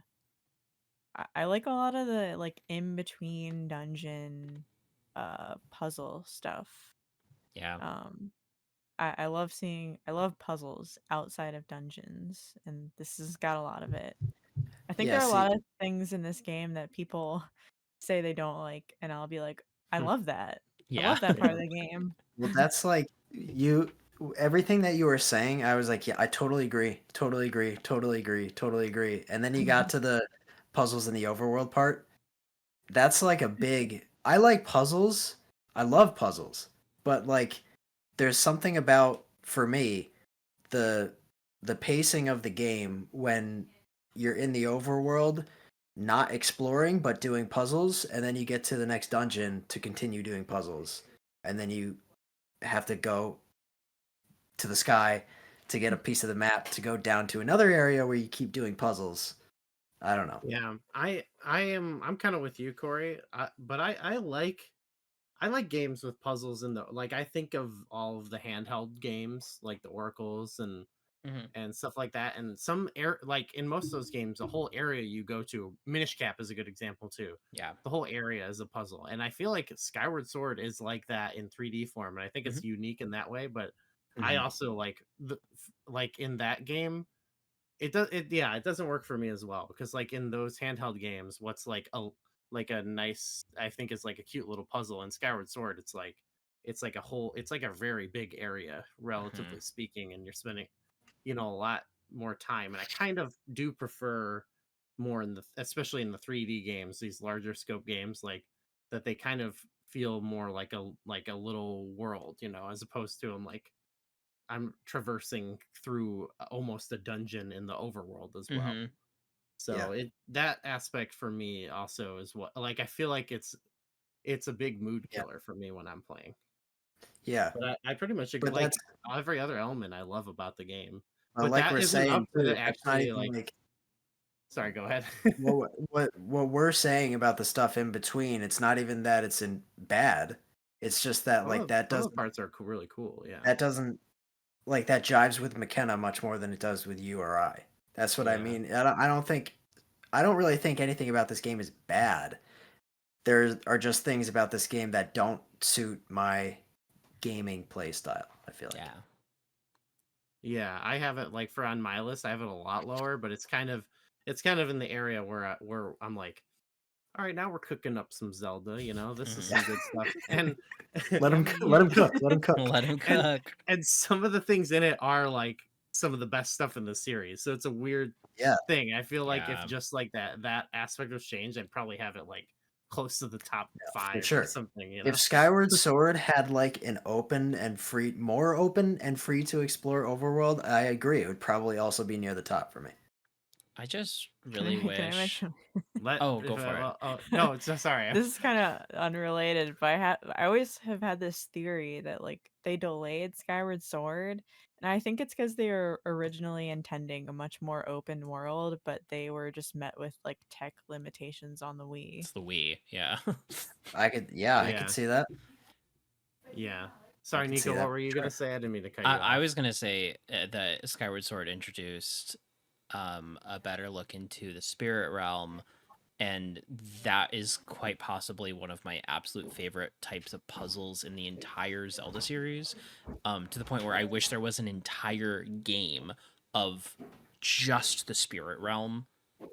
I like a lot of the like in between dungeon puzzle stuff. Yeah. Um, I love puzzles outside of dungeons, and this has got a lot of it. I think Yeah, there are a see, lot of things in this game that people say they don't like, and I'll be like, I Hmm. love that. I Yeah. love that part Yeah. of the game. well, that's like you. Everything that you were saying, I was like, yeah, I totally agree, totally agree, totally agree, totally agree. And then you got to the puzzles in the overworld part. That's like a big. I like puzzles. I love puzzles, but like, there's something about for me the the pacing of the game when you're in the overworld, not exploring but doing puzzles, and then you get to the next dungeon to continue doing puzzles, and then you have to go to the sky to get a piece of the map to go down to another area where you keep doing puzzles. I don't know. Yeah. I'm kind of with you, Corey. But I like games with puzzles in the like. I think of all of the handheld games like the Oracles Hmm. and stuff like that. And some air like in most of those games, the whole area you go to, Minish Cap is a good example too. Yeah. The whole area is a puzzle, and I feel like Skyward Sword is like that in 3D form, and I think Hmm. it's unique in that way. But I Mhm. also like in that game, it doesn't work for me as well because like in those handheld games, what's like a nice I think is like a cute little puzzle in Skyward Sword, it's like a very big area Hmm. relatively speaking, and you're spending a lot more time. And I kind of do prefer more in the especially in the 3D games, these larger scope games, like that they kind of feel more like a little world, as opposed to I'm traversing through almost a dungeon in the overworld as well. Hmm. Yeah. So it that aspect for me also is what like I feel like it's a big mood Yeah. killer for me when I'm playing. Yeah. But I pretty much agree. But Like that's every other element I love about the game, but but like that we're isn't enough saying for too, it that's not actually. even Like, like sorry, go ahead. what we're saying about the stuff in between. It's not even that it's in bad. It's just that like Some of the parts are really cool. Yeah, that doesn't like that jives with McKenna much more than it does with you or I. That's what I yeah, mean. I don't really think anything about this game is bad. There are just things about this game that don't suit my gaming play style, I feel like. Yeah. yeah. I have it like for on my list. I have it a lot lower, but it's kind of in the area where I'm like, all right, now we're cooking up some Zelda. This is Hmm. some good stuff. And Let I him mean, let him cook. Let him cook. Let him and cook. and some of the things in it are like some of the best stuff in the series. So it's a weird Yeah, thing. I feel like if Yeah. just like that aspect was changed, I'd probably have it like close to the top for five or sure. something. If Skyward Sword had like an more open and free to explore overworld, I agree. It would probably also be near the top for me. I just Can really I wish. mention? Let Oh, if go for it. no, it's just sorry. This is kind of unrelated, but I always have had this theory that like they delayed Skyward Sword, and I think it's because they were originally intending a much more open world, but they were just met with like tech limitations on the Wii. It's the Wii. Yeah. I could Yeah, see that. yeah. I Sorry, could see Nico. What that were you for gonna sure. say? I didn't mean to cut I, you I off. was gonna say that Skyward Sword introduced a better look into the spirit realm, and that is quite possibly one of my absolute favorite types of puzzles in the entire Zelda series. To the point where I wish there was an entire game of just the spirit realm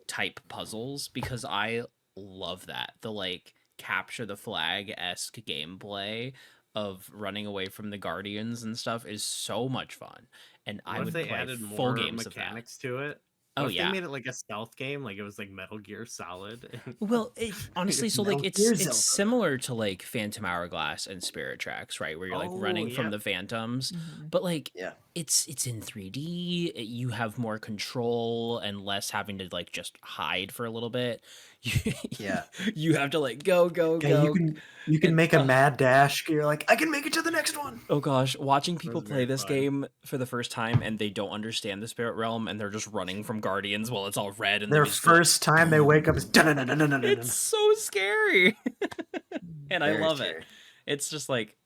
type puzzles, because I love that. The like capture the flag-esque gameplay of running away from the Guardians and stuff is so much fun. And I What if would they play added full more games of that. mechanics to it? Oh What if they yeah. made it like a stealth game, like it was like Metal Gear Solid? Well, honestly, so like Metal it's Gear it's Zelda. similar to like Phantom Hourglass and Spirit Tracks, right? Where you're like running from the phantoms, but like Yeah. it's in 3D. You have more control and less having to like just hide for a little bit. Yeah. You have to like go Yeah, you can And, make a mad dash. You're like, I can make it to the next one. oh gosh, watching people was play very this fun. game for the first time and they don't understand the spirit realm and they're just running from Guardians while it's all red and Their they just go, first time they wake up is it's so scary. And I Very love it. scary. It's just like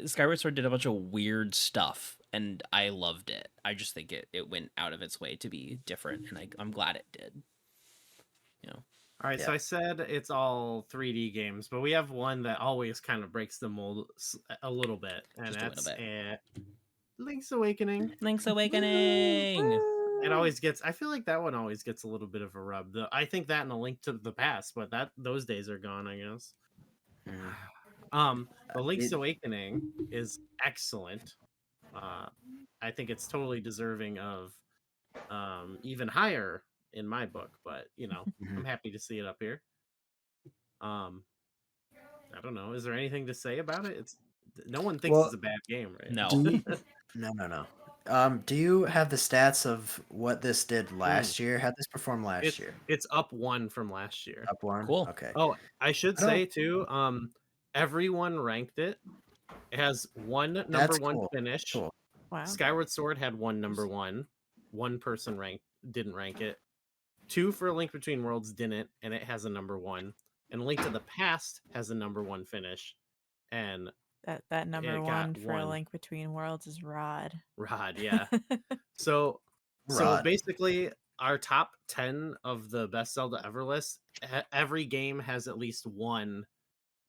Skyward Sword did a bunch of weird stuff and I loved it. I just think it went out of its way to be different and I'm glad it did. You know. All right, so Yeah. I said it's all 3D games, but we have one that always kind of breaks the mold a little bit, and Just a little that's Link's Awakening. Link's Awakening. It always gets. I feel like that one always gets a little bit of a rub. I think that and A Link to the Past, but those days are gone, I guess. The Link's Awakening is excellent. I think it's totally deserving of even higher in my book, but you know, I'm happy to see it up here. I don't know. Is there anything to say about it? It's no one thinks it's a bad game, right? No. No. Do you have the stats of what this did last year? How'd this perform last year? It's up 1 from last year. Up 1? Cool. Okay. Oh, I should say too, everyone ranked it. It has one number one finish. Cool. Wow. Skyward Sword had one number 1. One person didn't rank it. 2 for A Link Between Worlds didn't, and it has a number 1. And Link to the Past has a number 1 finish, and that number it 1 got for A 1. Link Between Worlds is Rod. Rod, yeah. So Rod. basically, our top 10 of the best Zelda ever list, every game has at least one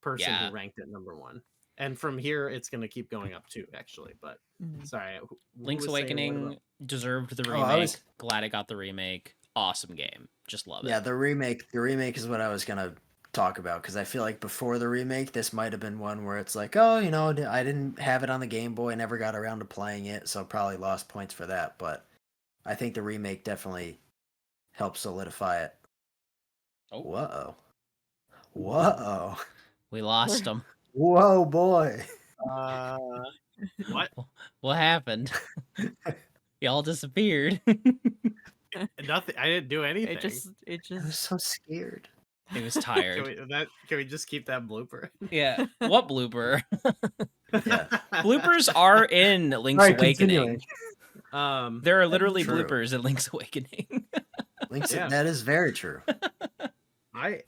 person who ranked it number 1. And from here, it's going to keep going up too, actually. But sorry, Link's Awakening deserved the remake. Glad it got the remake. Awesome game. Just love it. Yeah, the remake is what I was gonna talk about because I feel like before the remake, this might have been one where it's like, oh, you know, I didn't have it on the Game Boy, never got around to playing it, so probably lost points for that. But I think the remake definitely helped solidify it. Oh. Whoa. We lost him. Whoa, boy. What? What happened? Y'all disappeared. Nothing. I didn't do anything. It I was just so scared. He was tired. Can we just keep that blooper? Yeah. What blooper? Yeah. Bloopers are in Link's Awakening. Continuing. There are literally true. bloopers in Link's Awakening. That is very true.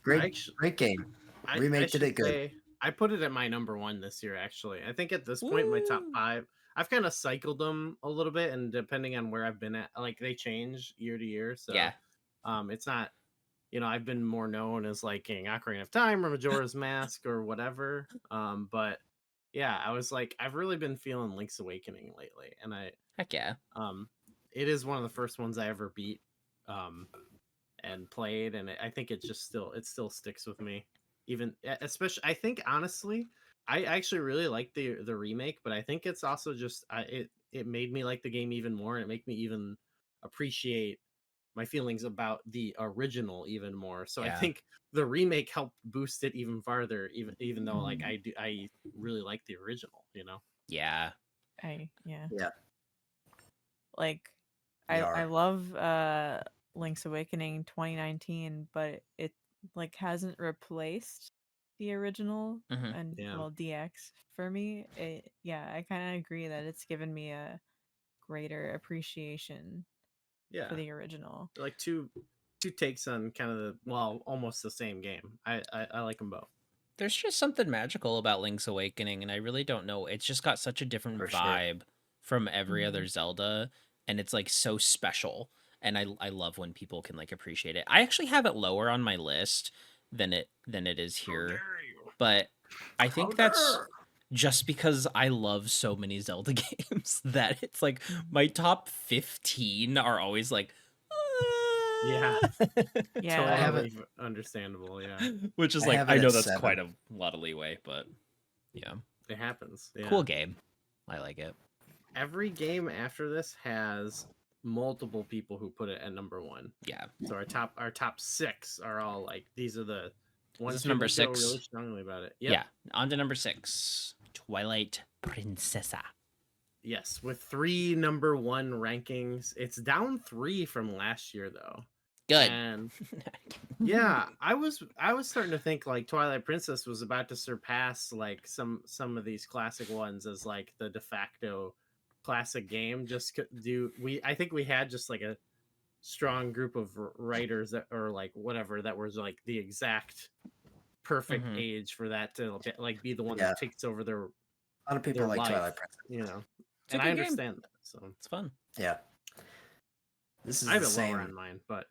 Great game. Remake did it good. I put it at my number 1 this year, actually. I think at this point, my top 5, I've kind of cycled them a little bit, and depending on where I've been at, like they change year to year. So yeah. It's not, you know, I've been more known as like King Ocarina of Time or Majora's Mask or whatever. But yeah, I was like, I've really been feeling Link's Awakening lately, and Heck yeah. it is one of the first ones I ever beat, and played, and I think it still sticks with me. Even especially, I think honestly, I actually really like the remake, but I think it's also just it made me like the game even more, and it made me even appreciate my feelings about the original even more. So Yeah. I think the remake helped boost it even farther, even though like I really like the original, you know. Yeah. Yeah. Like I love Link's Awakening 2019, but it like hasn't replaced the original and DX for me. I kind of agree that it's given me a greater appreciation for the original. Like two takes on kind of almost the same game. I like them both. There's just something magical about Link's Awakening, and I really don't know. It's just got such a different vibe from every other Zelda, and it's like so special. And I love when people can like appreciate it. I actually have it lower on my list than it is here, but I think that's just because I love so many Zelda games that it's like my top 15 are always like Yeah. Yeah. I have Totally understandable. Yeah, Which is I like, have I it know at that's 7. quite a lot of leeway, but yeah, it happens. Yeah. cool game. I like it. Every game after this has multiple people who put it at number 1. Yeah. So our top 6 are all like these are the ones this people number feel 6? really strongly about it. Yep. Yeah. On to number 6, Twilight Princessa. Yes, with 3 number 1 rankings. It's down 3 from last year though. Good. And yeah, I was starting to think like Twilight Princess was about to surpass like some of these classic ones as like the de facto classic game. I think we had just like a strong group of writers that or like whatever that was like the exact perfect Mhm. age for that to like be the one Yeah. that takes over their A lot of people like life, Twilight Princess. you know. It's a And I good game. understand that. So It's fun. Yeah. This is I have the it lower on same. mine, but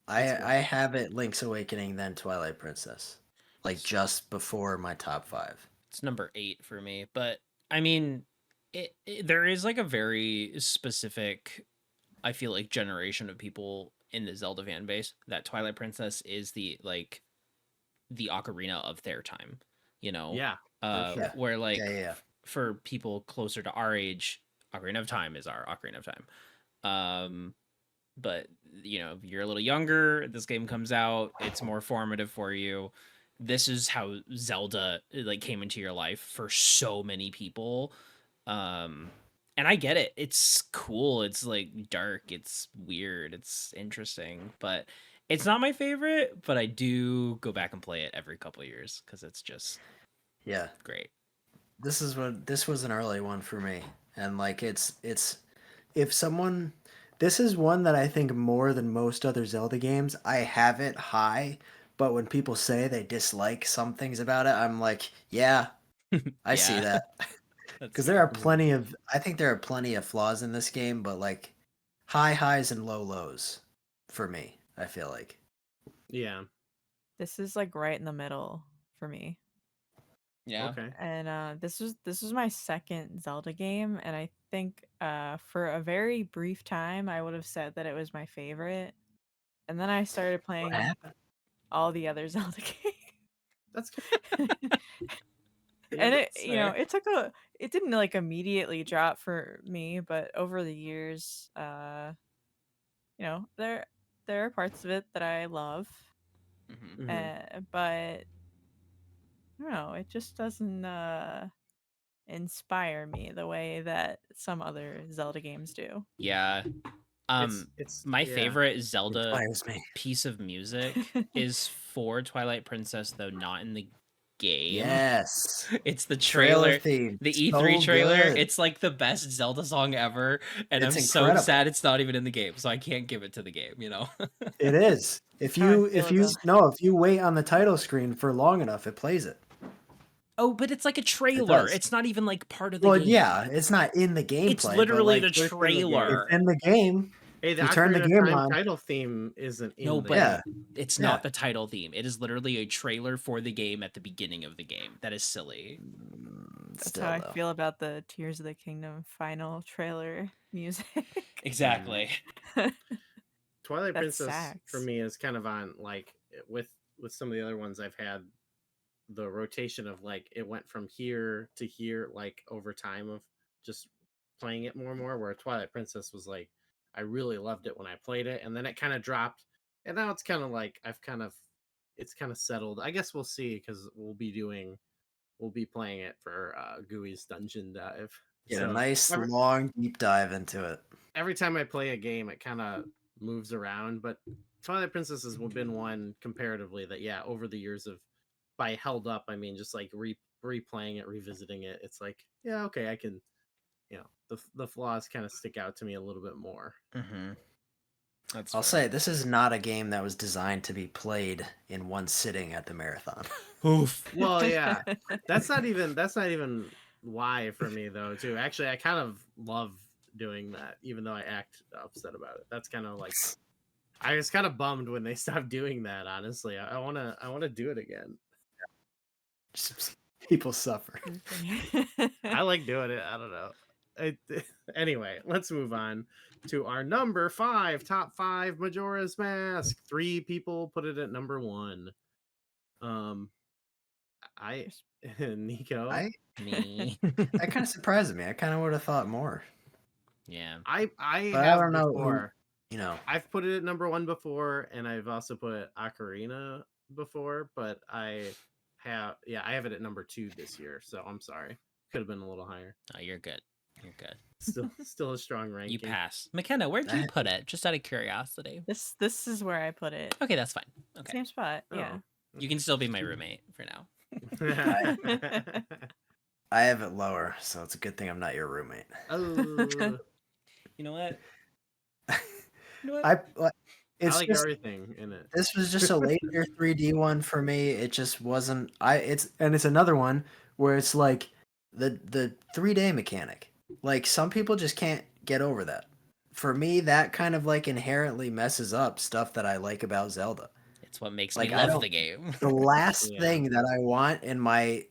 I it's good. I have it Link's Awakening then Twilight Princess. Like just before my top 5. It's number 8 for me, but I mean, there is like a very specific, I feel like, generation of people in the Zelda fan base that Twilight Princess is the ocarina of their time, you know? Yeah, for sure. Where like Yeah. for people closer to our age, Ocarina of Time is our Ocarina of Time. But you know, if you're a little younger, this game comes out, it's more formative for you. This is how Zelda like came into your life for so many people. And I get it. It's cool. It's like dark, it's weird, it's interesting, but it's not my favorite, but I do go back and play it every couple of years cuz it's just Yeah. great. This was an early one for me. And like it's if someone this is one that I think more than most other Zelda games, I have it high, but when people say they dislike some things about it, I'm like, yeah, I see Yeah. that. That's Because fair. I think there are plenty of flaws in this game, but like high highs and low lows for me, I feel like. Yeah. This is like right in the middle for me. Yeah. Okay. And this was my second Zelda game, and I think for a very brief time I would have said that it was my favorite. And then I started What playing happened? all the other Zelda games. That's good. Yeah, And it that's fair. it didn't like immediately drop for me, but over the years, there are parts of it that I love. Mhm. But I don't know, it just doesn't inspire me the way that some other Zelda games do. Yeah. It's My yeah. favorite Zelda Inspires me. piece of music is for Twilight Princess, though not in the game. Yes. It's the Trailer trailer, theme. the So E3 trailer. good. It's like the best Zelda song ever, and It's I'm so incredible. sad it's not even in the game, so I can't give it to the game, you know? It is. That's how I feel If you wait on the title screen for long enough, it plays it. Oh, but it's like a It trailer. does. It's not even like part of the Well, game. yeah, it's not in the gameplay. It's literally but, the like, it's in the game. trailer. it's in the game. Hey, the You turn the Ocarina of game Time on. title theme isn't in No, the but Yeah. it's Yeah. not the title theme. It is literally a trailer for the game at the beginning of the game. That is silly. That's Still, how I though. feel about the Tears of the Kingdom final trailer music. Exactly. Twilight That Princess for sucks. me is kind of on like with some of the other ones I've had the rotation of like it went from here to here like over time of just playing it more and more, where Twilight Princess was like I really loved it when I played it, and then it kind of dropped, and now it's kind of like it's kind of settled. I guess we'll see, because we'll be playing it for Gooey's Dungeon Dive. Get a So nice long deep dive into it. every time I play a game, it kind of moves around. But Twilight Princess has been one comparatively that, yeah, over the years of by held up, I mean, just like replaying it, revisiting it, it's like, yeah, okay, I can, the flaws kind of stick out to me a little bit more. Mm-hmm. That's I'll fair. say this is not a game that was designed to be played in one sitting at the marathon. Oof. Well, yeah, that's not even why for me though. Too actually, I kind of love doing that, even though I act upset about it. That's kind of like I was kind of bummed when they stopped doing that. Honestly, I wanna do it again. People suffer. I like doing it. I don't know. Anyway, let's move on to our number 5, top 5 Majora's Mask. 3 people put it at number 1. Um, I Nico. I Me. that kind of surprised me. I kind of would have thought more, Yeah. I but I have don't know who. before. You know, I've put it at number 1 before, and I've also put Ocarina before, but I have it at number 2 this year. So I'm sorry, could have been a little higher. Oh, you're good. You're good. Still a strong You ranking. pass. McKenna, where'd you I- put it? Just out of curiosity. This is where I put it. Okay, that's fine. Okay. Same spot. Oh. Yeah. You can still be my roommate for now. I have it lower, so it's a good thing I'm not your roommate. Oh, You know what? You know what? I it's I like just everything in it. this was just a later 3D one for me. It just wasn't. It's another one where it's like the 3D mechanic. Like some people just can't get over that. For me, that kind of like inherently messes up stuff that I like about Zelda. It's what makes Like, me I love don't- the game. The last Yeah. thing that I want in my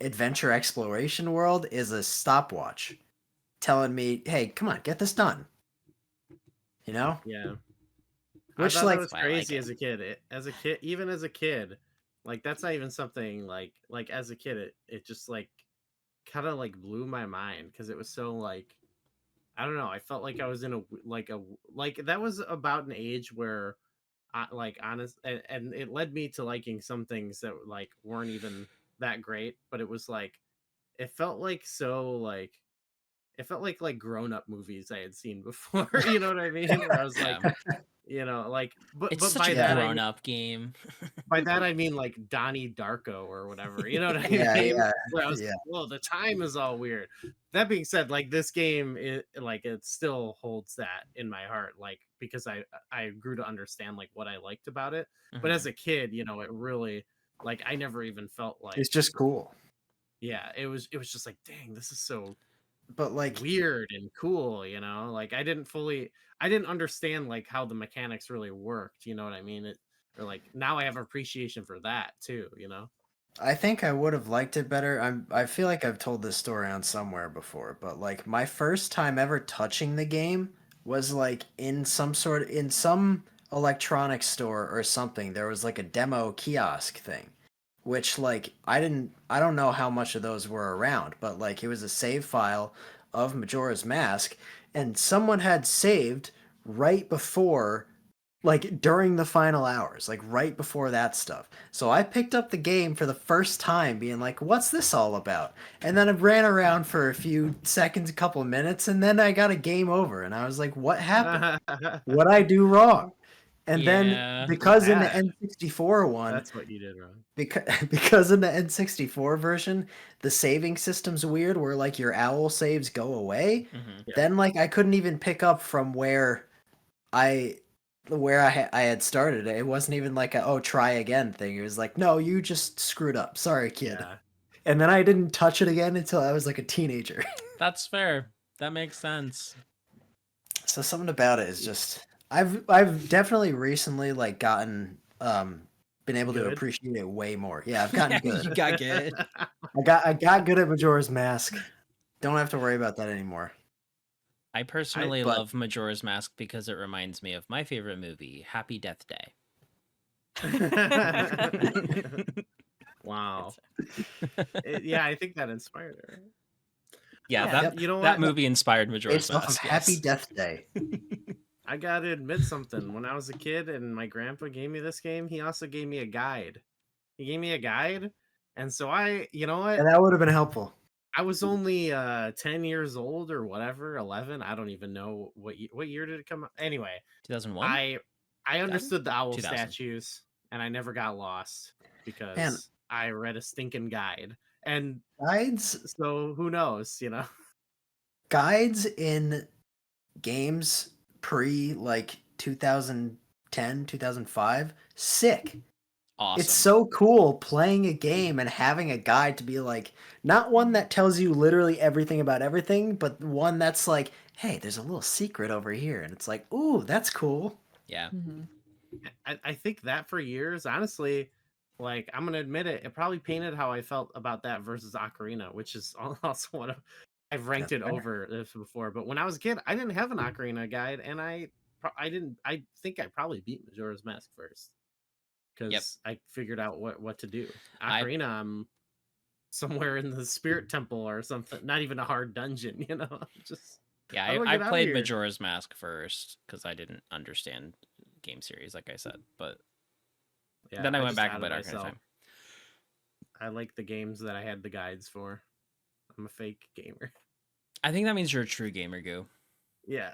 adventure exploration world is a stopwatch telling me, "Hey, come on, get this done." You know? Yeah. Which, I thought like- that was I like crazy it. as a kid. Even as a kid, like that's not even something like as a kid, it just like kind of like blew my mind because it was so like I don't know. I felt like I was in like that was about an age where like honest and it led me to liking some things that like weren't even that great, but it was like it felt like so like it felt like grown up movies I had seen before. You know what I mean? Where I was like, like It's but such by a that grown-up game. I mean like Donnie Darko or whatever. You know what I Yeah, mean? yeah, Where I was yeah. like, well, the time is all weird. That being said, like this game, it still holds that in my heart, like because I grew to understand like what I liked about it. But Mhm. as a kid, it really like I never even felt like It's just cool. yeah, it was just like dang, this is so But like weird and cool, like I didn't understand like how the mechanics really worked, you know what I mean? Or like now I have appreciation for that too. I think I would have liked it better. I feel like I've told this story on somewhere before, but like my first time ever touching the game was like in some electronics store or something. There was like a demo kiosk thing, which like I don't know how much of those were around, but like it was a save file of Majora's Mask and someone had saved right before like during the final hours, like right before that stuff. So I picked up the game for the first time, being like, what's this all about? And then I ran around for a few seconds, a couple of minutes, and then I got a game over. And I was like, what happened? What I do wrong? And then Yeah. because in the bad. N64 one, That's what you did wrong. because in the N64 version, the saving system's weird where like your owl saves go away. Mhm. Yeah. Then like I couldn't even pick up from I I had started. It wasn't even like a try again thing. It was like, no, you just screwed up. Sorry, kid. Yeah. And then I didn't touch it again until I was like a teenager. That's fair. That makes sense. So something about it is just I've definitely recently like gotten been able to Good? appreciate it way more. Yeah, I've gotten good. You got good. I got good at Majora's Mask. Don't have to worry about that anymore. I personally but- love Majora's Mask because it reminds me of my favorite movie, Happy Death Day. Wow. Yeah, I think that inspired her. Yeah, Yeah. that Yep. You know that what? movie inspired Majora's Based off of Mask. Happy yes. Death Day. I gotta admit something. When I was a kid and my grandpa gave me this game, he also gave me a guide. He gave me a guide, and so you know what? And that would have been helpful. I was only 10 years old or whatever, 11. I don't even know what year did it come out. Anyway, 2001. I understood the owl 2000. statues, and I never got lost because Man. I read a stinking guide. And Guides so who knows? guides in games pre like 2010, 2005, sick. Awesome. It's so cool playing a game and having a guide to be like, not one that tells you literally everything about everything, but one that's like, hey, there's a little secret over here. And it's like, ooh, that's cool. yeah. Mhm. I think that for years, honestly, like I'm gonna admit it, it probably painted how I felt about that versus Ocarina, which is also one of I've ranked That's it fair. over this before, but when I was a kid, I didn't have an Ocarina guide, and I didn't. I think I probably beat Majora's Mask first Yep. because I figured out what to do. I Ocarina, I'm somewhere in the Spirit Temple or something. Not even a hard dungeon, Just yeah, how do I I get out of played here? Majora's Mask first because I didn't understand game series, like I said. But Yeah, then I I went just back and out of played Ocarina of myself. Time. I like the games that I had the guides for. I'm a fake gamer. I think that means you're a true gamer, Goo. Yeah.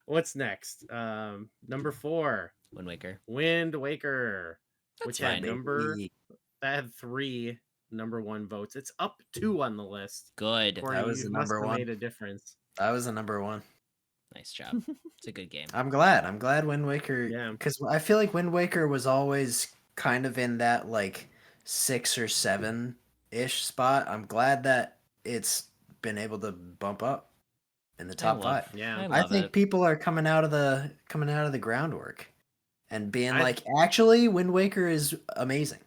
What's next? Number 4, Wind Waker. Wind Waker, That's which Yeah, had fine. baby. that had 3 number 1 votes. It's up 2 on the list. Good. Corey, That was you the must number have one. made a difference. That was the number one. Nice job. It's a good game. I'm glad. I'm glad Wind Waker, Yeah. because I feel like Wind Waker was always kind of in that like 6 or 7 ish spot. I'm glad that it's been able to bump up in the top 5. Yeah. I I love think it. people are coming out of the groundwork and being I- like, actually, Wind Waker is amazing.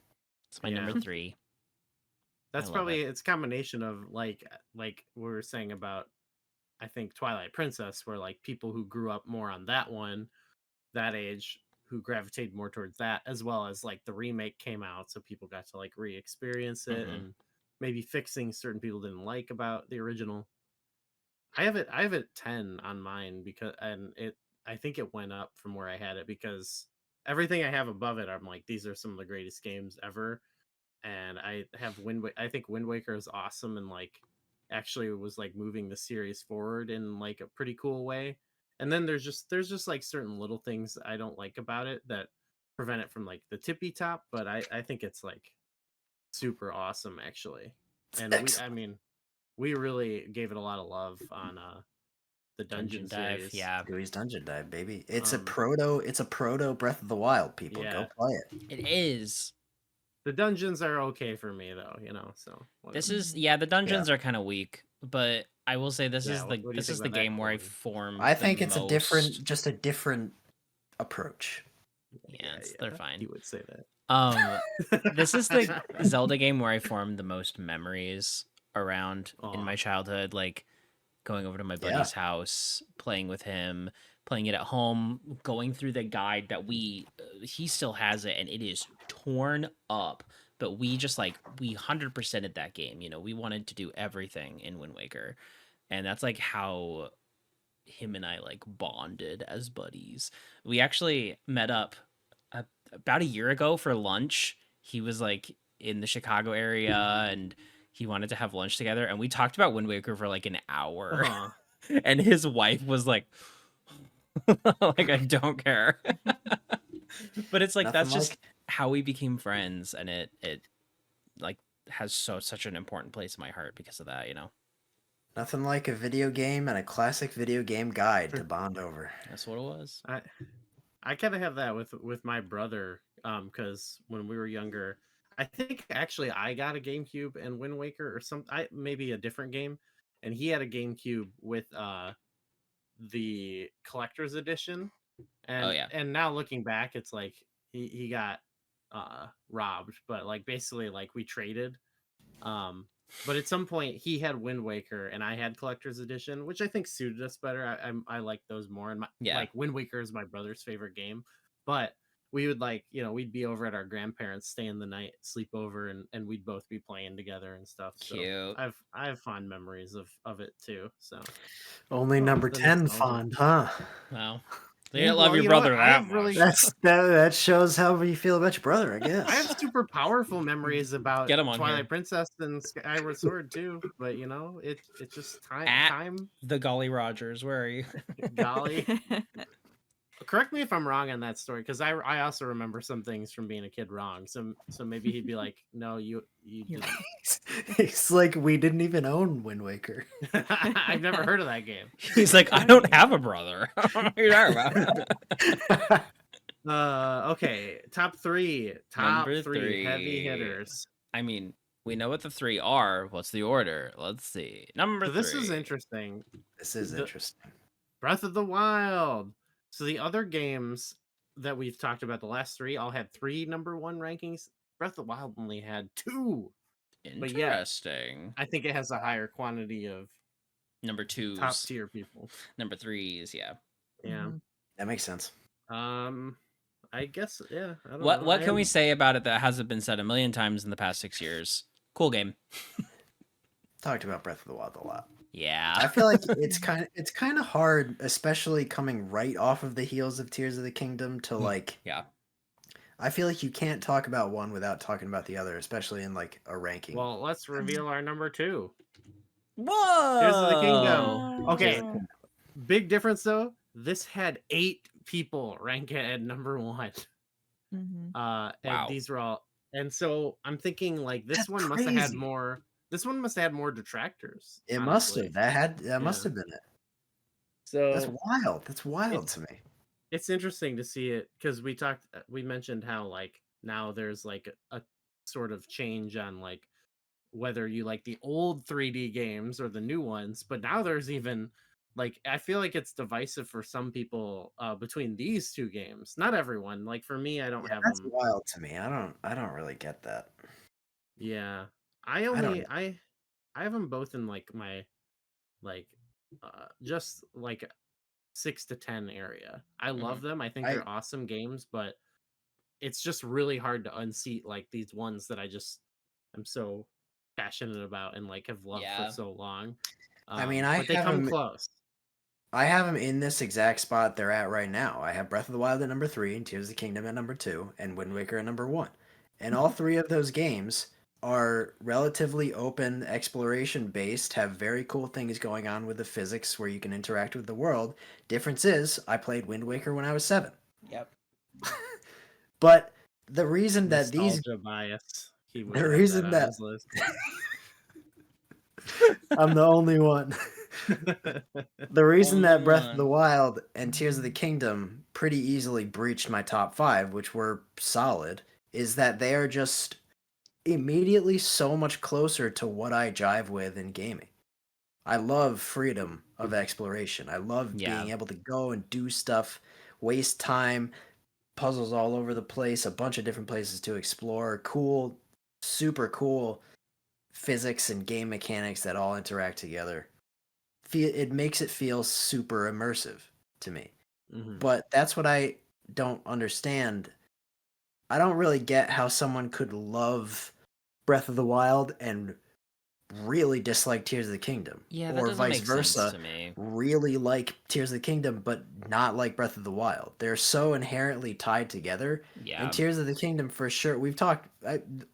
It's my Yeah. number 3. That's love probably it's a combination of like we were saying about I think Twilight Princess, where like people who grew up more on that one, that age, who gravitated more towards that, as well as like the remake came out, so people got to like re-experience it Mhm. and maybe fixing certain people didn't like about the original. I have it 10 on mine because I think it went up from where I had it because everything I have above it, I'm like, these are some of the greatest games ever. And I have I think Wind Waker is awesome and like actually was like moving the series forward in like a pretty cool way. And then there's just like certain little things I don't like about it that prevent it from like the tippy top, but I think it's like super awesome actually. And Excellent. we really gave it a lot of love on the Dungeon Dungeon Dive. series. Yeah. Dewey's Dungeon Dive, baby. It's Um, a proto Breath of the Wild, people. yeah. Go play it. It is. The dungeons are okay for me though, so This whatever. is the dungeons are kind of weak, but I will say this Yeah, is what do you think the about that, game where I Corey? formed I the think it's most. just a different approach. Yeah, they're fine. He would say that. This is the Zelda game where I formed the most memories around in my Aw. childhood, like going over to my Yeah. buddy's house, playing with him, playing it at home, going through the guide that he still has it and it is torn up. But we just like we 100%ed that game. We wanted to do everything in Wind Waker, and that's like how him and I like bonded as buddies. We actually met up about a year ago for lunch. He was like in the Chicago area and he wanted to have lunch together, and we talked about Wind Waker for like an hour. Aw. And his wife was like like, I don't care. But it's like Nothing that's just like how we became friends, and it like has such an important place in my heart because of that. nothing like a video game and a classic video game guide to bond over. That's what it was. I kind of have that with my brother, because when we were younger, I think actually I got a GameCube and Wind Waker or maybe a different game, and he had a GameCube with the collector's edition, Oh yeah. and now looking back, it's like he got robbed, but like basically like we traded. But at some point he had Wind Waker and I had collector's edition, which I think suited us better. I like those more, and Yeah. like Wind Waker is my brother's favorite game, but we would like we'd be over at our grandparents, stay in the night, sleep over, and we'd both be playing together and stuff. Cute. So I have fond memories of it too. So Only number the 10 nostalgia. fond, huh? Wow. So Yeah, you didn't love well, your you know what? brother I that have really- much. That shows how you feel about your brother, I guess. I have super powerful memories about Get 'em on Twilight here. Princess and Skyward Sword too, but it's just time. At- The Golly Rogers, where are you? Golly. Correct me if I'm wrong on that story, because I also remember some things from being a kid wrong. So maybe he'd be like, "No, you didn't." It's like we didn't even own Wind Waker. I've never heard of that game. He's like, I don't have a brother. I don't know what you're talking about. Okay, top three Number heavy 3. hitters. I mean, we know what the 3 are. What's the order? Let's see. Number So 3. this is interesting. This is interesting. Breath of the Wild. So the other games that we've talked about, the last 3, all had 3 number 1 rankings. Breath of the Wild only had 2. But yet, Interesting. I think it has a higher quantity of Number top 2s, tier people. number 3s, yeah. Yeah. Mhm. That makes sense. I guess yeah. I don't What know. what can we say about it that hasn't been said a million times in the past 6 years? Cool game. Talked about Breath of the Wild a lot. Yeah. I feel like it's kind of hard, especially coming right off of the heels of Tears of the Kingdom, to like. Yeah. I feel like you can't talk about one without talking about the other, especially in like a ranking. Well, let's reveal our number 2. Whoa. Tears of the Kingdom. Tears Okay, of the Kingdom. big difference though. This had 8 people rank it at number 1. Mhm. And Wow. these were all, and so I'm thinking like this That's one must have had crazy. more. This one must have had more detractors. It must honestly. have. That must Yeah. have been it. That's So wild. That's wild it's to me. it's interesting to see it because we mentioned how like now there's like a sort of change on like whether you like the old 3D games or the new ones, but now there's even like I feel like it's divisive for some people between these two games. Not everyone. Like for me, I don't Yeah, have that's them. wild to me. I don't really get that. Yeah. I I don't only know. I have them both in like my like just like 6 to 10 area. I love them. I think I they're awesome games, but it's just really hard to unseat like these ones that I just am so passionate about and like have loved for Yeah. so long. I mean, But they come close. I have them in this exact spot they're at right now. I have Breath of the Wild at number 3 and Tears of the Kingdom at number 2 and Wind Waker at number 1. And all three of those games are relatively open exploration based, have very cool things going on with the physics where you can interact with the world. Difference is I played Wind Waker when I was 7. Yep. But the reason that these Nostalgia bias. He would the have that reason on that his list. I'm the only one. The reason that Only Breath of the one. Wild and Tears of the Kingdom pretty easily breached my top 5, which were solid, is that they are just immediately so much closer to what I jive with in gaming. I love freedom of exploration. I love Yeah. being able to go and do stuff, waste time, puzzles all over the place, a bunch of different places to explore, cool, super cool physics and game mechanics that all interact together. It makes it feel super immersive to me. Mhm. But that's what I don't understand. I don't really get how someone could love Breath of the Wild and really dislike Tears of the Kingdom, Yeah, that or doesn't vice make sense versa, to me. really like Tears of the Kingdom but not like Breath of the Wild. They're so inherently tied together. Yeah. And Tears of the Kingdom, for sure, we've talked.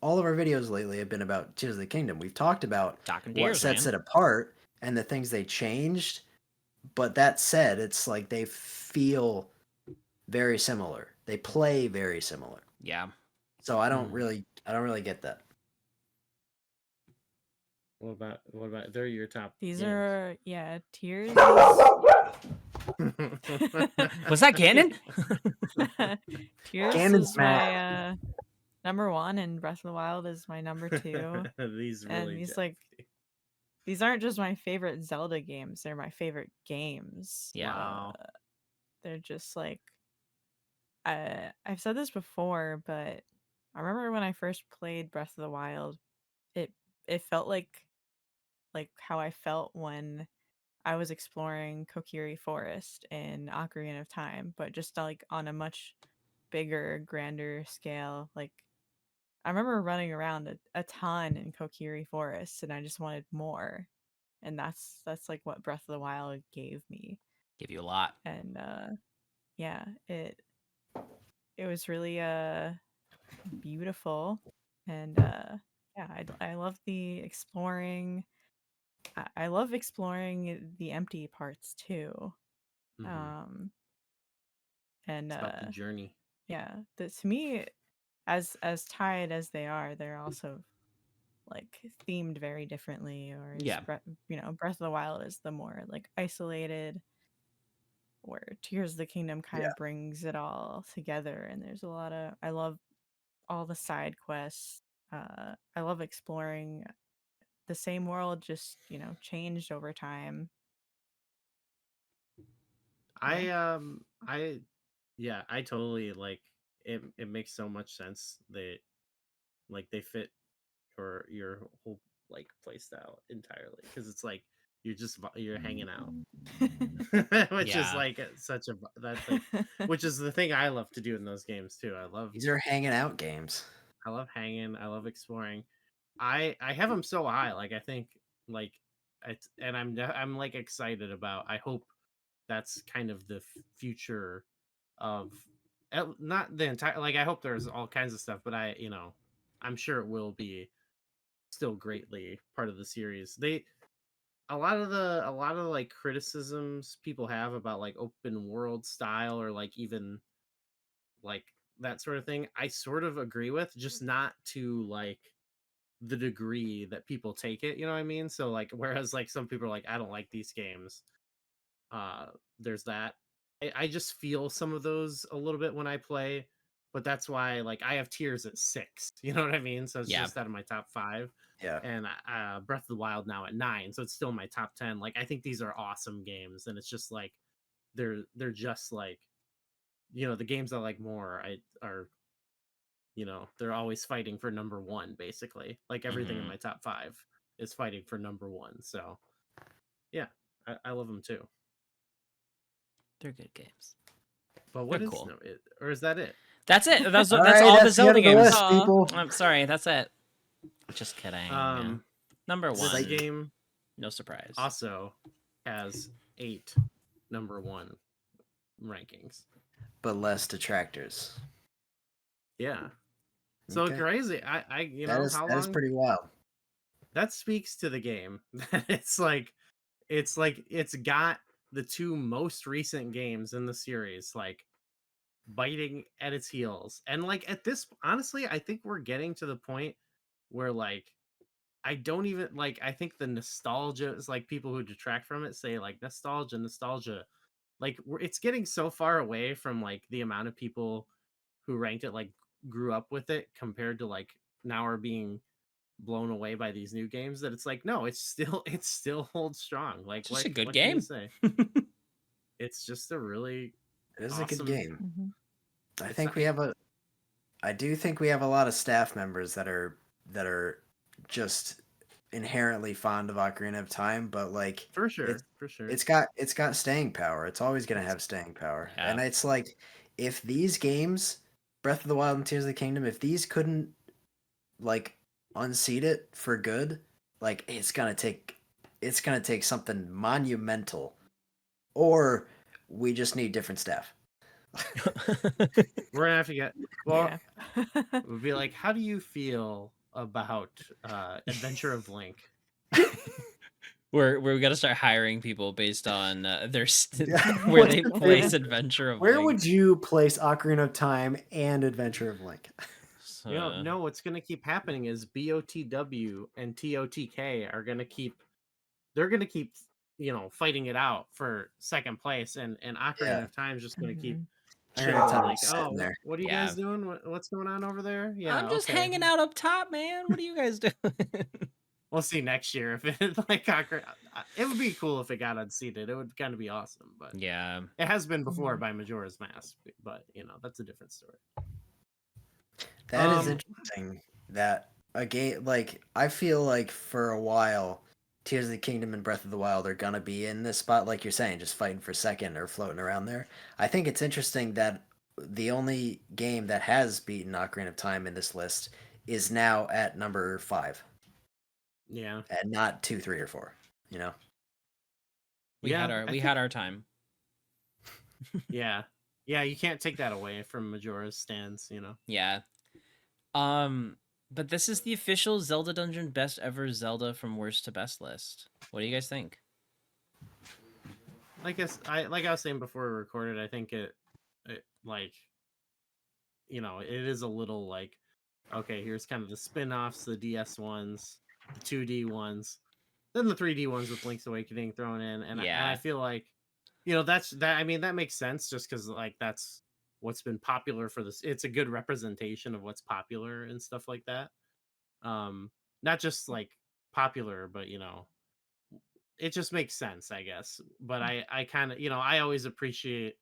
All of our videos lately have been about Tears of the Kingdom. We've talked about Talking what tears, sets man. it apart and the things they changed. But that said, it's like they feel very similar. They play very similar. Yeah. So I don't really get that. What about they're your top These games. are Tears. Was that canon? Tears Ganon's is mad. my number 1, and Breath of the Wild is my number 2. These really And these jacked like me. these aren't just my favorite Zelda games; they're my favorite games. Yeah. Wow. They're just like I've said this before, but I remember when I first played Breath of the Wild, it it felt like how I felt when I was exploring Kokiri Forest in Ocarina of Time, but just like on a much bigger, grander scale. Like I remember running around a ton in Kokiri Forest, and I just wanted more. And that's like what Breath of the Wild gave me. Give you a lot. And yeah, it was really beautiful, and yeah, I love the exploring. I love exploring the empty parts too. Mhm. And It's about the journey. yeah, to me, as tied as they are, they're also like themed very differently. Or Yeah. Breath of the Wild is the more like isolated, where Tears of the Kingdom kind Yeah. of brings it all together. And there's a lot of I love all the side quests. I love exploring the same world, just changed over time. I yeah, I totally like it. It makes so much sense. They fit your whole like play style entirely, because it's like you're hanging out. Which is Yeah. like such a that's like which is the thing I love to do in those games too. These are hanging out games. I love hanging, I love exploring. I have them so high, like I think like it's, and I'm like excited about, I hope that's kind of the future of not the entire, like I hope there's all kinds of stuff, but I'm sure it will be still greatly part of the series. They a lot of like criticisms people have about like open world style, or like even like that sort of thing, I sort of agree with, just not to like the degree that people take it, you know what I mean? So like, whereas like some people are like, I don't like these games, uh there's that. I just feel some of those a little bit when I play, but that's why like I have tiers at 6, you know what I mean? So it's Yeah. just out of my top 5. Yeah. And Breath of the Wild now at 9, so it's still my top 10. Like I think these are awesome games, and it's just like they're just like, the games I like more I are, they're always fighting for number 1 basically. Like everything in Mhm. my top 5 is fighting for number 1. So yeah, I love them too. They're good games. But They're what is cool. or is that it? That's it. That's All that's right, all the that's the end Zelda of the games. list, Aw. people. I'm sorry. That's it. Just kidding. Number This one. game No surprise. also has 8 number 1 rankings. But less detractors. Yeah. So Okay. crazy. I That is how that is long pretty wild. that speaks to the game. It's like it's got the 2 most recent games in the series like biting at its heels. And like at this, honestly, I think we're getting to the point where like I don't even like, I think the nostalgia is like, people who detract from it say like nostalgia. Like it's getting so far away from like the amount of people who ranked it like grew up with it, compared to like now are being blown away by these new games, that it's like, no, it still holds strong. Like It's just a good what can you game. say? It's just a really It is a good awesome. game. Mhm. I It's think not, I do think we have a lot of staff members that are just inherently fond of Ocarina of Time, but like for it's sure, for sure. it's got staying power. It's always gonna It's have staying power. Yeah. And it's like, if these games, Breath of the Wild and Tears of the Kingdom, if these couldn't like unseat it for good, like it's gonna take something monumental. Or we just need different staff. We're gonna have to get, well, Yeah. it would be like, how do you feel about Adventure of Link? we're gonna start hiring people based on Yeah. where What's they your place favorite- Adventure of Where Link. would you place Ocarina of Time and Adventure of Link? No, what's gonna keep happening is BOTW and TOTK are gonna keep, they're gonna keep, fighting it out for second place, and Ocarina Yeah. of Time is just gonna keep Mhm. Ocarina chilling. of Time Like, is sitting there. what are you Yeah. guys doing? What's going on over there? Yeah, I'm just okay. hanging out up top, man. What are you guys doing? We'll see next year if it like it would be cool if it got unseated. It would kind of be awesome, but Yeah. it has been before Mhm. by Majora's Mask, but that's a different story. That is Um, interesting. That a game, like, I feel like for a while, Tears of the Kingdom and Breath of the Wild are gonna be in this spot, like you're saying, just fighting for second or floating around there. I think it's interesting that the only game that has beaten Ocarina of Time in this list is now at number 5, Yeah, and not 2, 3, or 4. You know. We had I our think, had our time. yeah, you can't take that away from Majora's stands. Yeah. But this is the official Zelda Dungeon best ever Zelda from worst to best list. What do you guys think? Like I was saying before we recorded, I think it like, it is a little like, okay, here's kind of the spin-offs, the DS ones, the 2D ones, then the 3D ones with Link's Awakening thrown in, and I Yeah. feel like, that's that. I mean, that makes sense just because like that's what's been popular for this. It's a good representation of what's popular and stuff like that. Not just like popular, but it just makes sense, I guess. But I kind of, I always appreciate,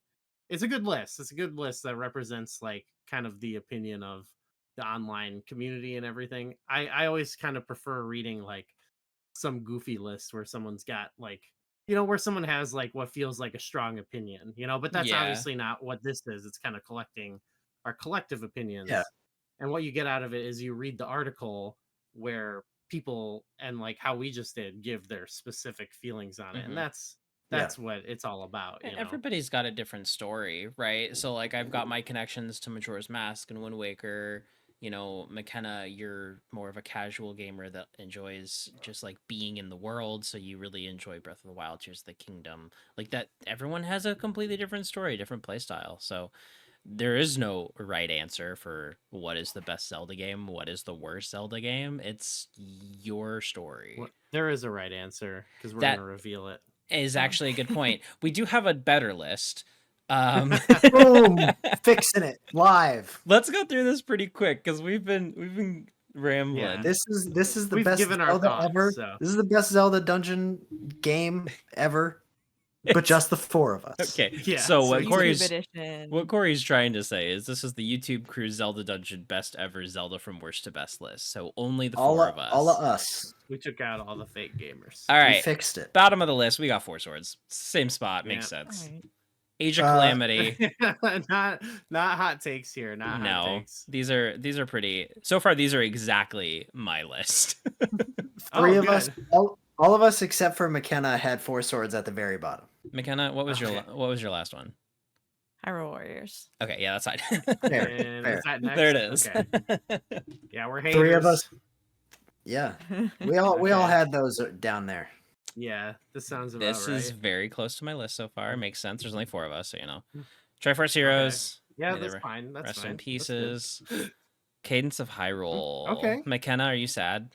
it's a good list. It's a good list that represents like kind of the opinion of the online community and everything. I always kind of prefer reading like some goofy list where someone's got like, where someone has like what feels like a strong opinion, but that's Yeah. obviously not what this is. It's kind of collecting our collective opinions. Yeah. And what you get out of it is you read the article where people, and like how we just did, give their specific feelings on it. And that's what it's all about. Everybody's got a different story, right? So like I've got my connections to Majora's Mask and Wind Waker. McKenna, you're more of a casual gamer that enjoys just like being in the world, so you really enjoy Breath of the Wild, Tears of the Kingdom. Like that, everyone has a completely different story, different play style. So there is no right answer for what is the best Zelda game, what is the worst Zelda game. It's your story. There is a right answer because we're That- going to reveal it. Is actually a good point. We do have a better list. Boom! Fixing it live. Let's go through this pretty quick because we've been rambling. Yeah. This is the We've best given our Zelda thoughts, ever. so. This is the best Zelda Dungeon game ever. But just the four of us. Okay. Yeah, So so what YouTube Corey's trying to say is this is the YouTube crew Zelda Dungeon best ever Zelda from worst to best list. So only the four of us. All of us. We took out all the fake gamers. All We right. fixed it. Bottom of the list, we got Four Swords. Same spot. Makes Yeah. sense. Alright. Age of Calamity. not hot takes here. Not hot No, takes. these are pretty. So far, these are exactly my list. Three of good. us, all of us except for McKenna had Four Swords at the very bottom. McKenna, what was Okay. your last one? Hyrule Warriors. Okay, yeah, that's fine. Fair, And fair. is that next? There it is. Okay. Yeah, we're haters. Three of us. Yeah, we all Okay. had those down there. Yeah, this sounds about This right. is very close to my list so far. It makes sense. There's only four of us, so Triforce Heroes. Yeah, may they that's fine. That's rest fine. in That's good. pieces. Cadence of Hyrule. Okay. McKenna, are you sad?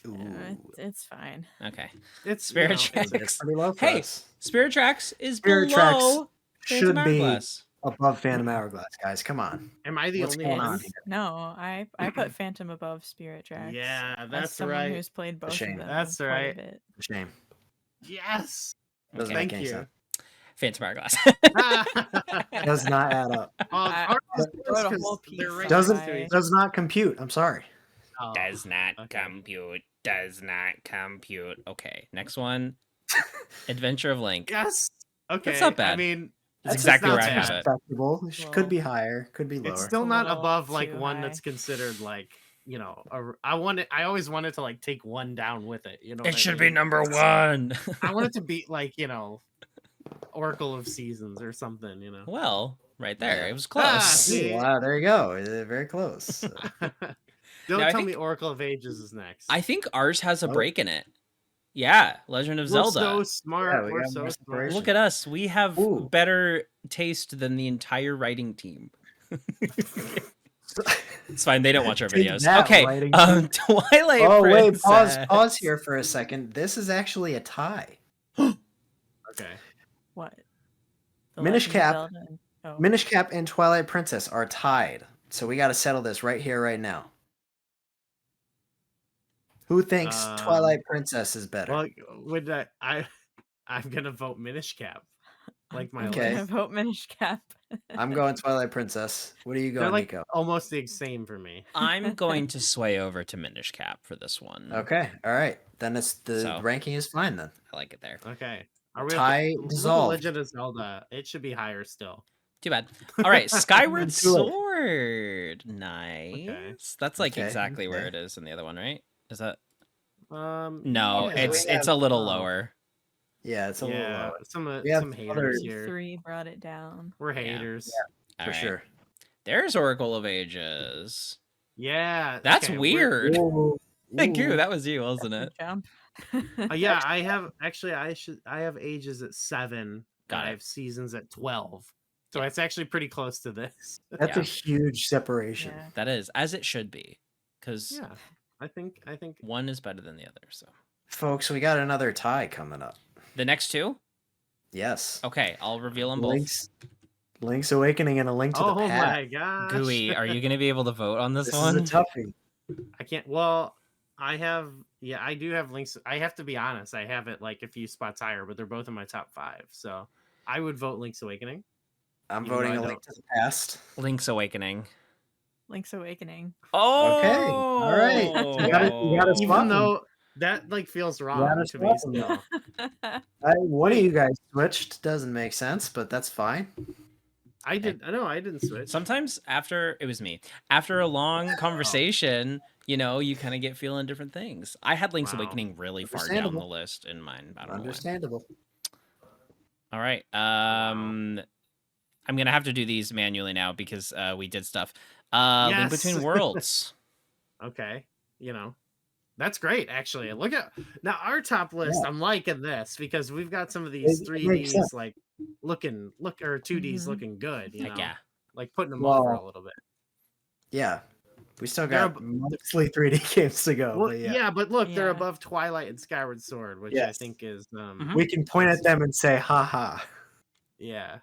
Ooh, It's fine. Okay. It's Spirit it's- Tracks. it's pretty low for Hey, us. Spirit Tracks is Spirit Tracks below Phantom should be Hourglass. above Phantom Hourglass, guys. Come on. Am I the What's only going one? on here? No, I put Phantom above Spirit Tracks. Yeah, As that's someone right. who's played both shame. of them. That's quite a right. bit. Shame. Yes. Doesn't Okay. make Thank any you. sense. Phantom Hourglass. Does not add up. I wrote a whole piece on Does not compute. I'm sorry. Oh, Does not okay. compute. Does not compute. Okay, next one. Adventure of Link. Yes. Okay. That's not bad. I mean, That's That's exactly not where I have bad. it. Respectable. Well, Could be higher. Could be lower. it's still a not little above like too one high. that's considered like I always wanted to like take one down with it. You know, It what I should be mean? number one. I want it to beat like Oracle of Seasons or something. Well, right there. Yeah. It was Ah, close. see? Ooh, wow, there you go. Very close. Don't Now, I tell think- me Oracle of Ages is next. I think ours has a Oh. break in it. Yeah, Legend of We're Zelda. so smart. Yeah, we We're got so more smart. separation. Look at us. We have Ooh. better taste than the entire writing team. It's fine. They don't watch our Take videos. that, Okay. writing Twilight Oh wait, Princess. pause here for a second. This is actually a tie. Okay. What? The Minish Legend of Cap. Zelda and- Oh. Minish Cap and Twilight Princess are tied. So we got to settle this right here, right now. Who thinks Twilight Princess is better? Well, would I'm gonna vote Minish Cap. Like my I'm Okay. gonna vote Minish Cap. I'm going Twilight Princess. What are you They're going, like Nico? almost the same for me. I'm going to sway over to Minish Cap for this one. Okay, all right. Then it's the So- ranking is fine then. I like it there. Okay. Are we Tie look at dissolved. Legend of Zelda? It should be higher still. Too bad. All right, Skyward Do it. Sword. Nice. That's like Okay, exactly where okay. it is in the other one, right? Is that? No, No, Okay, it's we it's a little have- lower. Yeah, it's a little yeah, lower. We have some other- haters here. 3 brought it down. We're haters. All for right. sure. There's Oracle of Ages. Yeah, That's okay, weird. Ooh, Thank you. ooh. That was you, wasn't it? Jump. Yeah, I have actually. I have Ages at 7. Got I it. have Seasons at 12. So it's actually pretty close to this. That's Yeah. a huge separation. Yeah. That is as it should be, because Yeah, I think. one is better than the other. So Folks, we got another tie coming up. the next two. Yes. Okay, I'll reveal them both. Link's Awakening and A Link to Oh the Past. my gosh, Gooey, are you going to be able to vote on this This one? is a toughie. I can't. Well, I have. Yeah, I do have Links. I have to be honest. I have it like a few spots higher, but they're both in my top 5. So I would vote Link's Awakening. I'm Even though voting I A Link don't- to the Past. Link's Awakening. Link's Awakening. Okay, all right. You gotta swap Even them. though that like feels gotta wrong to me swap them. still. One of Wait. you guys switched. Doesn't make sense, but that's fine. I didn't switch. Sometimes after it was me, after a long conversation, you know, you kind of get feeling different things. I had Link's Wow. Awakening really far down the Understandable. list in mine. I don't know why. Understandable. All right. I'm gonna have to do these manually now because we did stuff. Link Yes. Between Worlds. Okay, you know, that's great actually. Look at now our top list. Yeah. I'm liking this because we've got some of these It makes 3Ds sense. like or 2Ds Mhm. looking good, you Heck know, yeah. like putting them over Well, a little bit. Yeah, we still They're got mostly 3D games to go, Well, but yeah, but look, they're Yeah. above Twilight and Skyward Sword, which I Yes. think is we can point at them and say, "Ha ha." yeah.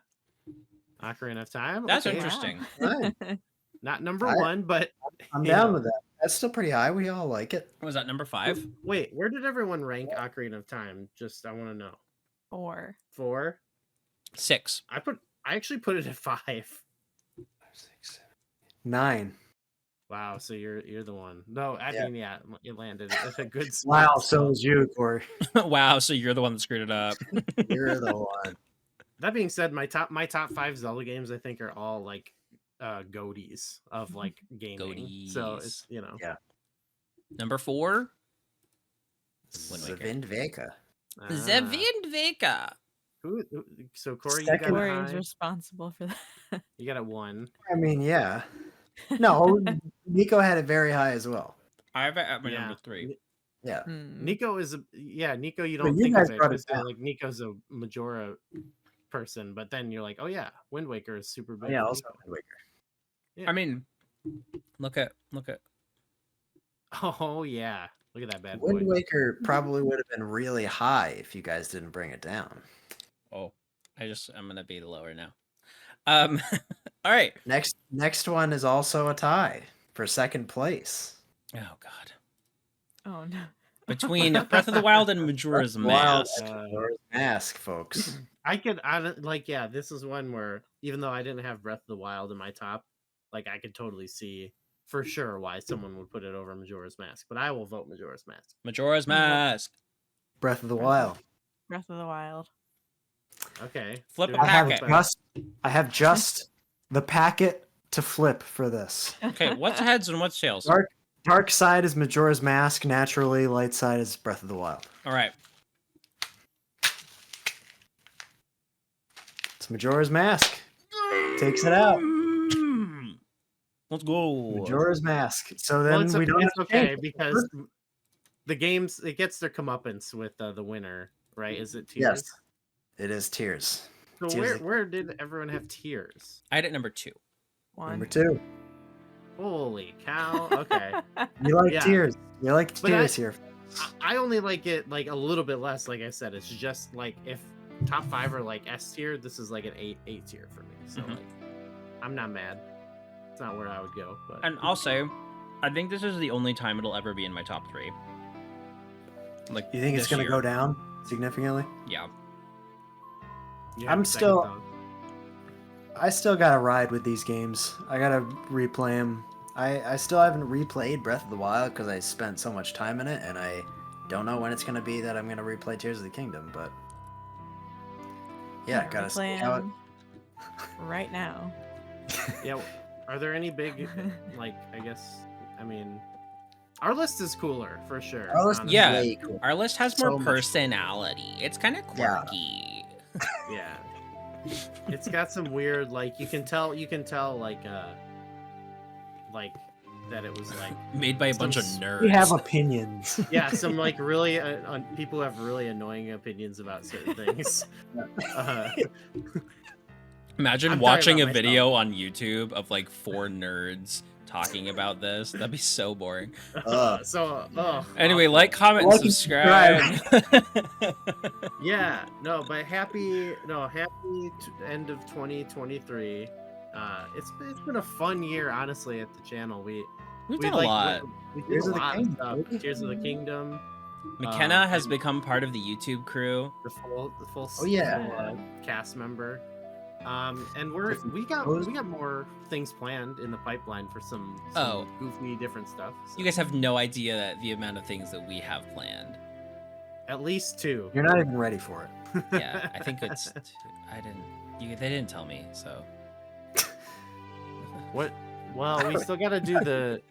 Ocarina of Time. That's Okay, interesting. Fine. not number I- 1, but I'm you down know. with that. That's still pretty high. We all like it. What was that, number 5? Wait, where did everyone rank Ocarina of Time? Just I want to know. 4. 4. 6. I actually put it at 5. 5, 6, 7, 9. Wow, so you're the one. No, I Yeah. mean, yeah, it landed at a good Wow, spot. so was you, Corey. Wow, so you're the one that screwed it up. You're the one. That being said, my top 5 Zelda games I think are all like goaties of like gaming. So it's, you know. Yeah. Number 4? Wind Waker. Zavind Veka. Ah, Zavindvika. so Corey, Second- you Corey got is high. responsible for that. You got a 1. I mean, yeah. No, Nico had it very high as well. I have it at my Yeah. number 3. Yeah. Nico is Nico. You But don't you think guys of it brought it because you're down. like Nico's a Majora person, but then you're like, oh yeah, Wind Waker is super big. Yeah, for also Nico. Wind Waker. Yeah. I mean, look at. Oh yeah, look at that bad boy. Wind Waker probably would have been really high if you guys didn't bring it down. Oh, I'm gonna be lower now. All right. Next one is also a tie for second place. Oh God. Oh no. Between Breath of the Wild and Majora's Wild Mask. Majora's Mask, folks. This is one where even though I didn't have Breath of the Wild in my top, like I could totally see for sure why someone would put it over Majora's Mask. But I will vote Majora's Mask. Majora's Mask. Breath of the Wild. Breath of the Wild. Okay. Flip a There's- packet. I have just the packet to flip for this. Okay, what's heads and what's tails? Dark side is Majora's Mask, naturally. Light side is Breath of the Wild. All right. It's Majora's Mask. Takes it out. Let's go. Majora's Mask. So then Well, we don't it's have to okay change. because the games it gets their comeuppance with the winner, right? Is it Tears? Yes, it is Tears. So Tears where did everyone have Tears? I had it number 2. 1. Number 2. Holy cow! Okay, You like Yeah. Tears. You like But Tears here. I only like it like a little bit less. Like I said, it's just like if top 5 are like S tier, this is like an 8 tier for me. So Mhm. like, I'm not mad. It's not where I would go, but And also, I think this is the only time it'll ever be in my top 3. Like, You think it's this going to year. go down significantly? Yeah. you I'm have a second still- thought. I still got to ride with these games. I got to replay them. I still haven't replayed Breath of the Wild because I spent so much time in it, and I don't know when it's going to be that I'm going to replay Tears of the Kingdom, but yeah, gotta see how it... Plan right now. Yeah, are there any big like? I guess I mean, our list is cooler for sure. Our list is honestly. Yeah. way cool. Our list has So more much- personality. It's kind of Yeah. quirky. Yeah. It's got some weird like you can tell like that it was like Made by a bunch of Some- nerds. We have opinions. yeah some like really people have really annoying opinions about certain things. Imagine I'm talking watching a about video on YouTube of like 4 nerds talking about this. That'd be so boring. Anyway, awful. like, comment, Like and and subscribe. Yeah, no, but happy end of 2023. It's been a fun year, honestly, at the channel. We've we done a like lot. we did Tears a of the lot Kingdom, of stuff. baby. Tears of the Kingdom, McKenna has and- become part of the YouTube crew. the full Oh, yeah. full, cast member. And we got more things planned in the pipeline for some Oh. goofy different stuff. So. You guys have no idea that the amount of things that we have planned. At least 2. You're not even ready for it. Yeah, I think it's. They didn't tell me, so. What? Well, we still gotta do the.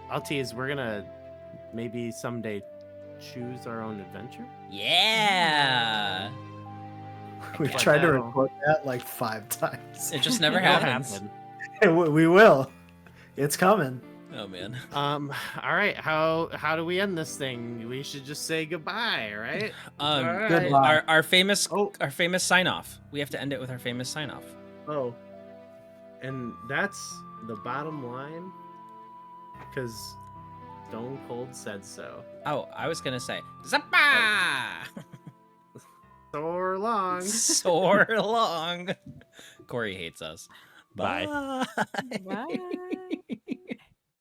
I'll tease. We're gonna maybe someday choose our own adventure. Yeah. We've But tried to that'll- record that like 5 times. It just never It'll happens. happen. We will. It's coming. Oh man. All right. How do we end this thing? We should just say goodbye, right? All right. Goodbye. Our famous Oh. our famous sign off. We have to end it with our famous sign off. Oh. And that's the bottom line. Because Stone Cold said so. Oh, I was gonna say Zappa! So long. Soar along. Corey hates us. Bye. Bye. Bye.